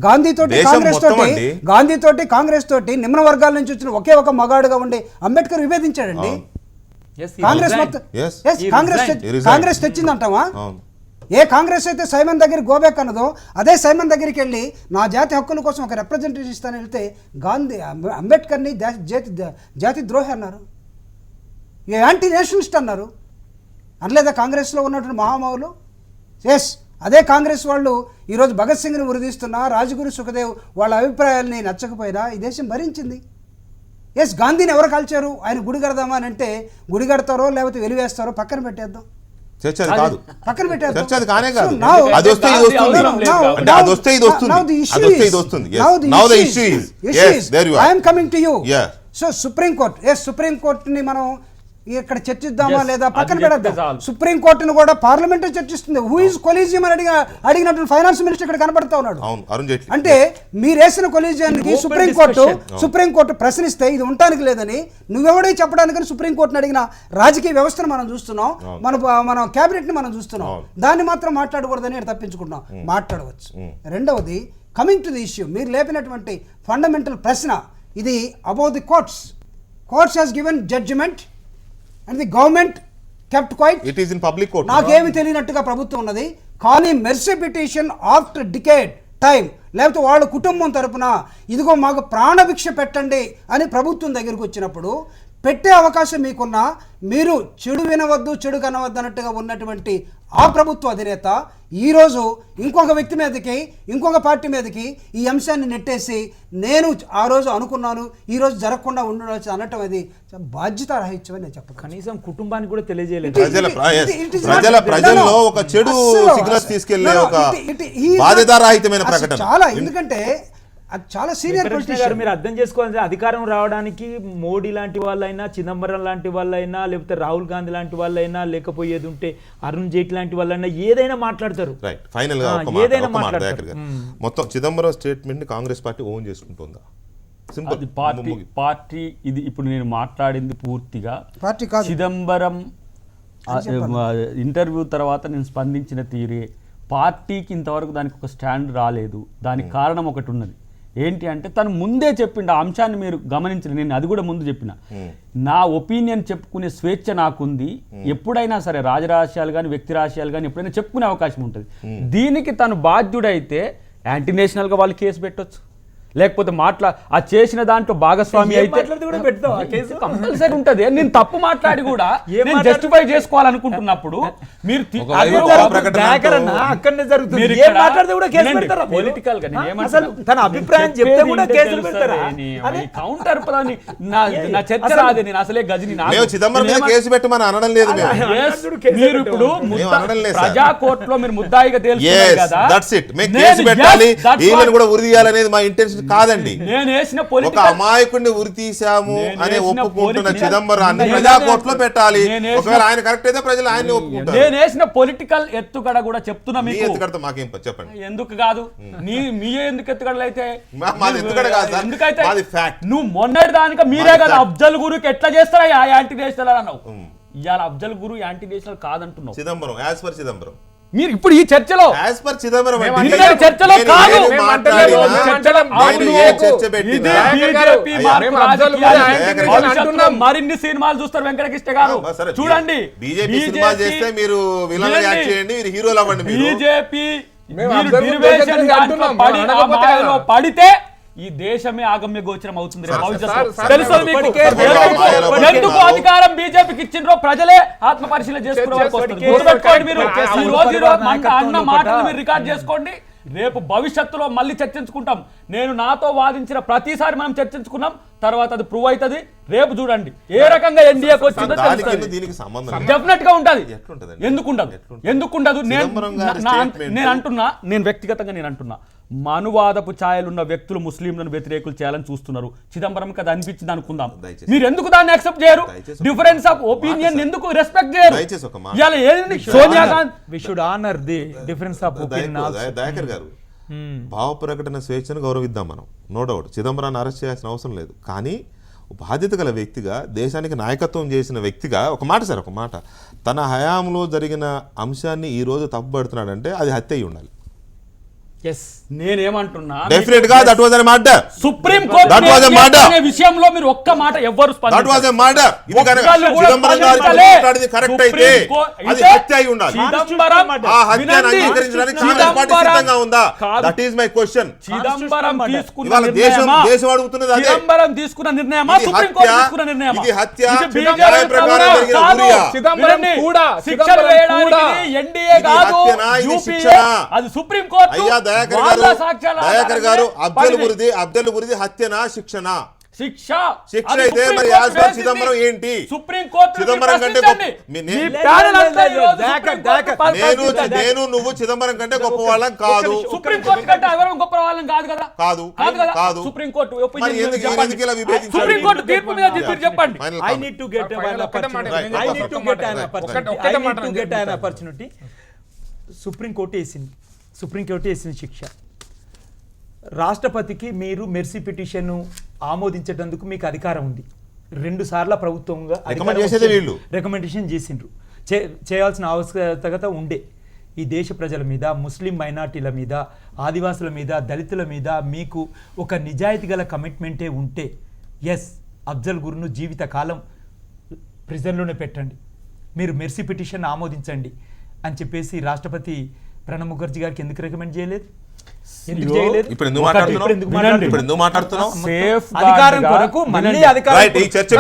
గాంధీతోటి కాంగ్రెస్ తోటి నిమ్న వర్గాల నుంచి వచ్చిన ఒకే ఒక మగాడుగా ఉండి అంబేద్కర్ విభేదించాడండి. కాంగ్రెస్ మొత్తం కాంగ్రెస్ తెచ్చిందంటావా? ఏ కాంగ్రెస్ అయితే సైమన్ దగ్గర గోబ్యాక్ అన్నదో అదే సైమన్ దగ్గరికి వెళ్ళి నా జాతి హక్కుల కోసం ఒక రిప్రజెంటేటివ్ ఇస్తానని వెళ్తే అంబేద్కర్ని జాతి ద్రోహి అన్నారు, యాంటీ నేషనలిస్ట్ అన్నారు. అనలేదా కాంగ్రెస్లో ఉన్నటువంటి మహామహులు? ఎస్, అదే కాంగ్రెస్ వాళ్ళు ఈరోజు భగత్ సింగ్ని ఉరిదీస్తున్నా, రాజగురు, సుఖదేవ్ వాళ్ళ అభిప్రాయాలని నచ్చకపోయినా ఈ దేశం భరించింది. ఎస్, గాంధీని ఎవరు కాల్చారు? ఆయన గుడి కడదామా అని అంటే గుడి కడతారో లేకపోతే వెలివేస్తారో పక్కన పెట్టేద్దాం, పక్కన పెట్టేద్దాం. సుప్రీం కోర్టుని మనం ఇక్కడ చర్చిద్దామా Yes, లేదా పక్కన అది చెప్తే పెడదాం. చాలు. సుప్రీంకోర్టును కూడా పార్లమెంట్ చర్చిస్తుంది. హూ ఇస్ కొలీజియం అని అడిగినటువంటి ఫైనాన్స్ మినిస్టర్ ఇక్కడ కనబడతా ఉన్నాడు. అవును, అరుణ్ జైట్లీ. అంటే మీరు వేసిన కొలీజియానికి Open సుప్రీంకోర్టు ప్రశ్నిస్తే ఇది ఉండటానికి లేదని నువ్వెవడే చెప్పడానికని సుప్రీంకోర్టును అడిగిన రాజకీయ వ్యవస్థను మనం చూస్తున్నాం, మన క్యాబినెట్ ని మనం చూస్తున్నాం. దాన్ని మాత్రం మాట్లాడకూడదని తప్పించుకుంటున్నాం. మాట్లాడవచ్చు. రెండవది, కమింగ్ టు ది ఇష్యూ, మీరు లేపినటువంటి ఫండమెంటల్ ప్రశ్న ఇది about the courts. Courts has given judgement and the government kept quiet. It is in public court. నాకేమి తెలియనట్టుగా ప్రభుత్వం ఉన్నది. కానీ mercy petition after decade time, లేకపోతే వాళ్ళ కుటుంబం తరపున ఇదిగో మాకు ప్రాణభిక్ష పెట్టండి అని ప్రభుత్వం దగ్గరికి వచ్చినప్పుడు పెట్టే అవకాశం మీకున్నా, మీరు చెడు వినవద్దు చెడు కనవద్దు అన్నట్టుగా ఉన్నటువంటి ఆ ప్రభుత్వ అధినేత ఈరోజు ఇంకొక వ్యక్తి మీదకి, ఇంకొక పార్టీ మీదకి ఈ అంశాన్ని నెట్టేసి నేను ఆ రోజు అనుకున్నాను ఈ రోజు జరగకుండా ఉండవచ్చు అనటం అది బాధ్యత రాహిత్యం అని నేను చెప్పను. కనీసం కుటుంబానికి కూడా తెలియజేయలేదు. ప్రజల్లో ఒక చెడు సిగ్నల్స్ తీసుకెళ్లే ఒక బాధ్యతారాహిత్యమైన ప్రకటన చాలా. ఎందుకంటే అది చాలా సీనియర్ పొలిటీషియన్. మీరు అర్థం చేసుకోవాల్సిన అధికారం రావడానికి మోడీ లాంటి వాళ్ళైనా, చిదంబరం లాంటి వాళ్ళైనా, లేకపోతే రాహుల్ గాంధీ లాంటి వాళ్ళైనా, లేకపోయేది ఉంటే అరుణ్ జైట్లీ లాంటి వాళ్ళైనా ఏదైనా మాట్లాడతారు. రైట్. ఫైనల్ గా ఏదైనా మాట్లాడతారు. మొత్తం చిదంబరం స్టేట్మెంట్ ని కాంగ్రెస్ పార్టీ ఓన్ చేసుకుంటుందా? అది పార్టీ ఇది ఇప్పుడు నేను మాట్లాడింది పూర్తిగా పార్టీ కాదు. చిదంబరం ఇంటర్వ్యూ తర్వాత నేను స్పందించిన తీరే పార్టీకి ఇంతవరకు దానికి ఒక స్టాండ్ రాలేదు. దానికి కారణం ఒకటి ఉన్నది. ఏంటి అంటే తను ముందే చెప్పిండు ఆ అంశాన్ని, మీరు గమనించిన, నేను అది కూడా ముందు చెప్పిన, నా ఒపీనియన్ చెప్పుకునే స్వేచ్ఛ నాకుంది. ఎప్పుడైనా సరే రాజరాశయాలు కానీ వ్యక్తి రాశయాలు కానీ ఎప్పుడైనా చెప్పుకునే అవకాశం ఉంటుంది. దీనికి తను బాధ్యుడైతే యాంటీ నేషనల్గా వాళ్ళు కేసు పెట్టొచ్చు, లేకపోతే ఆ చేసిన దాంట్లో భాగస్వామి అయితే కంపల్సరీ ఉంటది. నేను తప్పు మాట్లాడి కూడా జస్టిఫై చేసుకోవాలనుకుంటున్నప్పుడు మీరు పొలిటికల్ గా తన అభిప్రాయం చెప్తే కూడా కేసులు పెడతారా? కౌంటర్ నా చర్చ రాదే. నేను అసలే గజని కేసు పెట్టమని అనడం లేదు. మీరు ఇప్పుడు ప్రజా కోర్టులో మీరు ముద్దాయిగా తేల్చుకున్నారు కదా, మా ఇంటెన్షన్ కాదండి. నేను వేసిన ఒక అమాయకుడిని ఉరి తీశాము అని ఒప్పుకుంటున్న చిదంబరాన్ని ప్రజా కోర్టులో పెట్టాలి. ఒకవేళ ఆయన కరెక్ట్ అయితే ప్రజలు ఆయన్ని ఒప్పుకుంటారు. నేను వేసిన పొలిటికల్ ఎత్తుగడ కూడా చెప్తున్నా మీకు. ఎత్తుగడతో మాకేం చెప్పండి. ఎందుకు కాదు, మీ ఎందుకు ఎత్తుగడలు అయితే? మాది ఎత్తుగడ కాదు సార్, ఎందుకైతే మాది ఫ్యాక్ట్. నువ్వు మొన్నటి దానిక మీరే కదా అఫ్జల్ గురుకి ఎట్లా చేస్తారా యాంటీ నేషనల్ అన్నావు. ఇవాళ అఫ్జల్ గురు యాంటీ నేషనల్ కాదంటున్నావు. చిదంబరం యాజ్ పర్ చిదంబరం మీరు ఇప్పుడు ఈ చర్చలో యాజ్ పర్ చిదంబరం చర్చలో కాదు, మరిన్ని సినిమాలు చూస్తారు వెంకటకృష్ణ గారు. చూడండి, బీజేపీ సినిమా చేస్తే మీరు విలన్ యాక్ట్ చేయండి, మీరు హీరోలు అవ్వండి. బీజేపీ పడితే ఈ దేశమే ఆగమ్య గోచరం అవుతుంది. ఎందుకు అధికారం బీజేపీకి ఇచ్చిండ్రో ప్రజలే ఆత్మ పరిశీలన చేసుకోండి. అన్న మాటలు మీరు రికార్డ్ చేసుకోండి. రేపు భవిష్యత్తులో మళ్ళీ చర్చించుకుంటాం. నేను నాతో వాదించిన ప్రతిసారి మనం చర్చించుకున్నాం, తర్వాత అది ప్రూవ్ అవుతుంది. రేపు చూడండి ఏ రకంగా ఎన్డీఏకి వచ్చిందో డెఫినెట్ గా ఉంటది. ఎందుకుండదు? నేను వ్యక్తిగతంగా నేను అంటున్నా, మనువాదపు ఛాయలున్న వ్యక్తులు ముస్లింలను వ్యతిరేకులు చేయాలని చూస్తున్నారు. చిదంబరంకి అది అనిపించింది అనుకుందాం, మీరు ఎందుకు దాన్ని యాక్సెప్ట్ చేయరు? డిఫరెన్స్ ఆఫ్ ఒపీనియన్ ఎందుకు రెస్పెక్ట్ చేయరు? Sonia Gandhi we should honour the difference of opinion also. Dayakar గారు, భావ ప్రకటన స్వేచ్ఛను గౌరవిద్దాం మనం, నో డౌట్. చిదంబరాన్ని అరెస్ట్ చేయాల్సిన అవసరం లేదు. కానీ బాధ్యత గల వ్యక్తిగా, దేశానికి నాయకత్వం చేసిన వ్యక్తిగా ఒక మాట, తన హయాంలో జరిగిన అంశాన్ని ఈ రోజు తప్పుపడుతున్నాడంటే అది హత్య అయి ఉండాలి. నేనేమంటున్నా, డెఫినెట్ గా that was a murder. Supreme court that was a murder అనే విషయంలో మీరు ఒక్క మాట ఎవ్వరు దట్ వాజ్ ఎ మర్డర్. ఇది చిదంబరం గారు మాట్లాడింది కరెక్ట్ అయితే అది హత్య అయి ఉండాలి. ఆ హత్యను అంగీకరించడానికి కాంగ్రెస్ పార్టీ సిద్ధంగా ఉందా? That is my question. Chidambaram తీసుకున్న దేశం అడుగుతున్నది అదే. చిదంబరం తీసుకున్న నిర్ణయమా, సుప్రీం కోర్టు తీసుకున్న నిర్ణయమా? ఇది హత్య న్యాయ ప్రకారం జరిగిన ఉరియా. చిదంబరం కూడా శిక్షలు వేయడానికి ఎన్డీఏ కాదు, యూపీఏ, అది సుప్రీం కోర్టు. దయాకర్ గారు, అఫ్జల్ గురిది హత్యనా శిక్షణ? శిక్ష శిక్ష అది అయితే సుప్రీం మరి కోర్టు యాజ్ పర్ వేసింది. చిదంబరం ఏంటి? సుప్రీం కోర్టు చిదంబరం కంటే నేను నువ్వు చిదంబరం కంటే గొప్ప వాళ్ళం కాదు. సుప్రీం కోర్టు కంటే ఎవరు గొప్ప వాళ్ళం కాదు కదా. కాదు కదా. కాదు. సుప్రీం కోర్టు మరి ఒపీనియన్ ఎందుకు చెప్పండి. ఇలా విభేదించారు? సుప్రీం కోర్టు తీర్పు మీద మీరు చెప్పండి. Final I comment. need to get an opportunity. Right. I need to get an opportunity. ఒక్కటే I need మాట to get నేను an opportunity. సుప్రీం కోర్టు వేసింది శిక్ష. రాష్ట్రపతికి మీరు మెర్సీ పిటిషన్ ఆమోదించేటందుకు మీకు అధికారం ఉంది. 2 సార్ల ప్రభుత్వంగా Recommend చేసేదే వీళ్ళు. రికమెండేషన్ చేసిండ్రు. చేయాల్సిన ఆవశ్యకత ఉండే. ఈ దేశ ప్రజల మీద, ముస్లిం మైనార్టీల మీద, ఆదివాసుల మీద, దళితుల మీద మీకు ఒక నిజాయితీ గల కమిట్మెంటే ఉంటే అఫ్జల్ గురును జీవితకాలం ప్రిజన్లోనే పెట్టండి, మీరు మెర్సీ పిటిషన్ ఆమోదించండి అని చెప్పేసి రాష్ట్రపతి ప్రణబ్ ముఖర్జీ గారికి ఎందుకు రికమెండ్ చేయలేదు? ఎందుకు చేయలేదు? ఇప్పుడు ఎందుకు మాట్లాడుతున్నావు? ఇప్పుడు ఎందుకు మాట్లాడుతున్నావు? అధికారం కొరకు మళ్ళీ అధికారం రైట్. ఈ చర్చ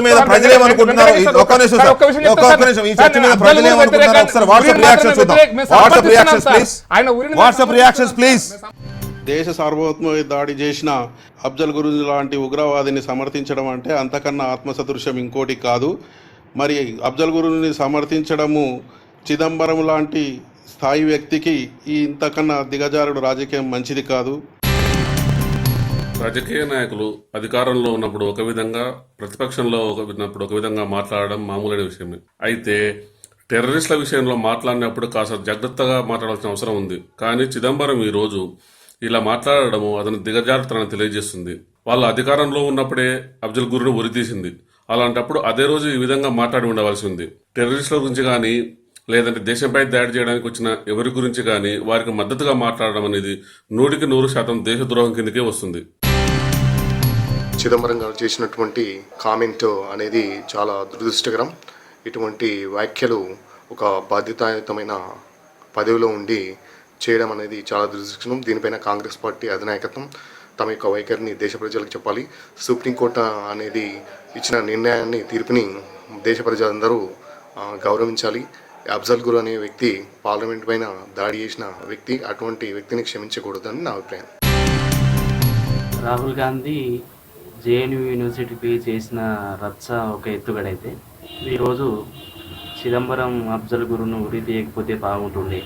మీద ప్రజలు ఏమనుకుంటున్నారు? ఒక్క నిమిషం సార్, ఒక్క నిమిషం. ఈ చర్చ మీద ప్రజలు ఏమనుకుంటున్నారు? ఒకసారి వాట్సాప్ రియాక్షన్స్ చూద్దాం. WhatsApp reactions please. WhatsApp reactions please. దేశ సార్వభౌమత్వంపై దాడి చేసిన అఫ్జల్ గురు లాంటి ఉగ్రవాదిని సమర్థించడం అంటే అంతకన్నా ఆత్మసదృశ్యం ఇంకోటి కాదు. మరి అఫ్జల్ గురుని సమర్థించడము చిదంబరం లాంటి స్థాయి వ్యక్తికి ఈ ఇంతకన్నా దిగజారుడు రాజకీయం మంచిది కాదు. రాజకీయ నాయకులు అధికారంలో ఉన్నప్పుడు ఒక విధంగా, ప్రతిపక్షంలో ఉన్నప్పుడు ఒక విధంగా మాట్లాడడం మామూలైన విషయమే. అయితే టెర్రరిస్టుల విషయంలో మాట్లాడినప్పుడు కాస్త జాగ్రత్తగా మాట్లాడాల్సిన అవసరం ఉంది. కానీ చిదంబరం ఈరోజు ఇలా మాట్లాడడము అతను దిగజారుతనని తెలియజేస్తుంది. వాళ్ళ అధికారంలో ఉన్నప్పుడే అఫ్జల్ గురును ఉరితీసింది. అలాంటప్పుడు అదే రోజు ఈ విధంగా మాట్లాడి ఉండవలసి ఉంది. టెర్రరిస్టుల గురించి కానీ, లేదంటే దేశంపై దాడి చేయడానికి వచ్చిన ఎవరి గురించి కానీ వారికి మద్దతుగా మాట్లాడడం అనేది 100% దేశద్రోహం కిందకే వస్తుంది. చిదంబరం గారు చేసినటువంటి కామెంట్ అనేది చాలా దురదృష్టకరం. ఇటువంటి వ్యాఖ్యలు ఒక బాధ్యతాయుతమైన పదవిలో ఉండి చేయడం అనేది చాలా దురదృష్టకరం. దీనిపైన కాంగ్రెస్ పార్టీ అధినాయకత్వం తమ యొక్క వైఖరిని దేశ ప్రజలకు చెప్పాలి. సుప్రీంకోర్టు అనేది ఇచ్చిన నిర్ణయాన్ని, తీర్పుని దేశ ప్రజలందరూ గౌరవించాలి. అఫ్జల్ గురు అనే వ్యక్తి పార్లమెంట్ పైన దాడి చేసిన వ్యక్తి. అటువంటి వ్యక్తిని క్షమించకూడదని నా అభిప్రాయం. రాహుల్ గాంధీ జేఎన్యూ యూనివర్సిటీకి చేసిన రచ్చ ఒక ఎత్తుగడైతే, ఈరోజు చిదంబరం అఫ్జల్ గురును ఉరి తీయకపోతే బాగుంటుండే,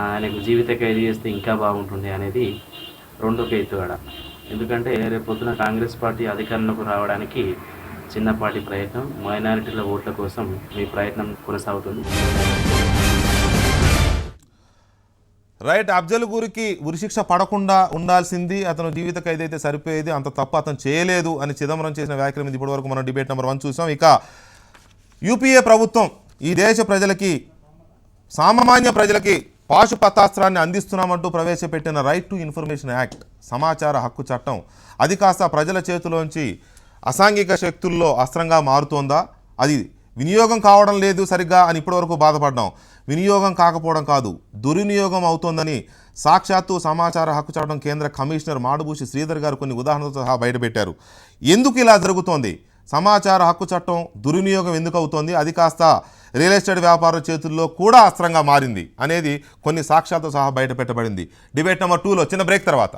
ఆయనకు జీవిత ఖైదు చేస్తే ఇంకా బాగుంటుండే అనేది రెండొక ఎత్తుగడ. ఎందుకంటే రేపు పొద్దున కాంగ్రెస్ పార్టీ అధికారంలోకి రావడానికి చిన్నపాటి ప్రయత్నం, మైనారిటీల ఓట్ల కోసం మీ ప్రయత్నం కొనసాగుతుంది. రైట్. అఫ్జల్ గురికి ఉరిశిక్ష పడకుండా ఉండాల్సింది, అతను జీవిత ఖైదు అయితే సరిపోయేది, అంత తప్పు అతను చేయలేదు అని చిదంబరం చేసిన వ్యాఖ్యల మీద ఇప్పటివరకు మనం డిబేట్ నెంబర్ 1 చూసాం. ఇక యూపీఏ ప్రభుత్వం ఈ దేశ ప్రజలకి, సామాన్య ప్రజలకి పాశుపతాస్త్రాన్ని అందిస్తున్నామంటూ ప్రవేశపెట్టిన రైట్ టు ఇన్ఫర్మేషన్ యాక్ట్, సమాచార హక్కు చట్టం, అది కాస్త ప్రజల చేతిలోంచి అసాంఘిక శక్తుల్లో అస్త్రంగా మారుతోందా? అది వినియోగం కావడం లేదు సరిగ్గా అని ఇప్పటివరకు బాధపడ్డాం. వినియోగం కాకపోవడం కాదు, దుర్వినియోగం అవుతోందని సాక్షాత్తు సమాచార హక్కు చట్టం కేంద్ర కమిషనర్ మాడుభూషి శ్రీధర్ గారు కొన్ని ఉదాహరణలతో సహా బయటపెట్టారు. ఎందుకు ఇలా జరుగుతోంది? సమాచార హక్కు చట్టం దుర్వినియోగం ఎందుకు అవుతోంది? అది కాస్త రియల్ ఎస్టేట్ వ్యాపారుల చేతుల్లో కూడా అస్త్రంగా మారింది అనేది కొన్ని సాక్ష్యాలతో సహా బయటపెట్టబడింది. డిబేట్ నెంబర్ 2లో చిన్న బ్రేక్ తర్వాత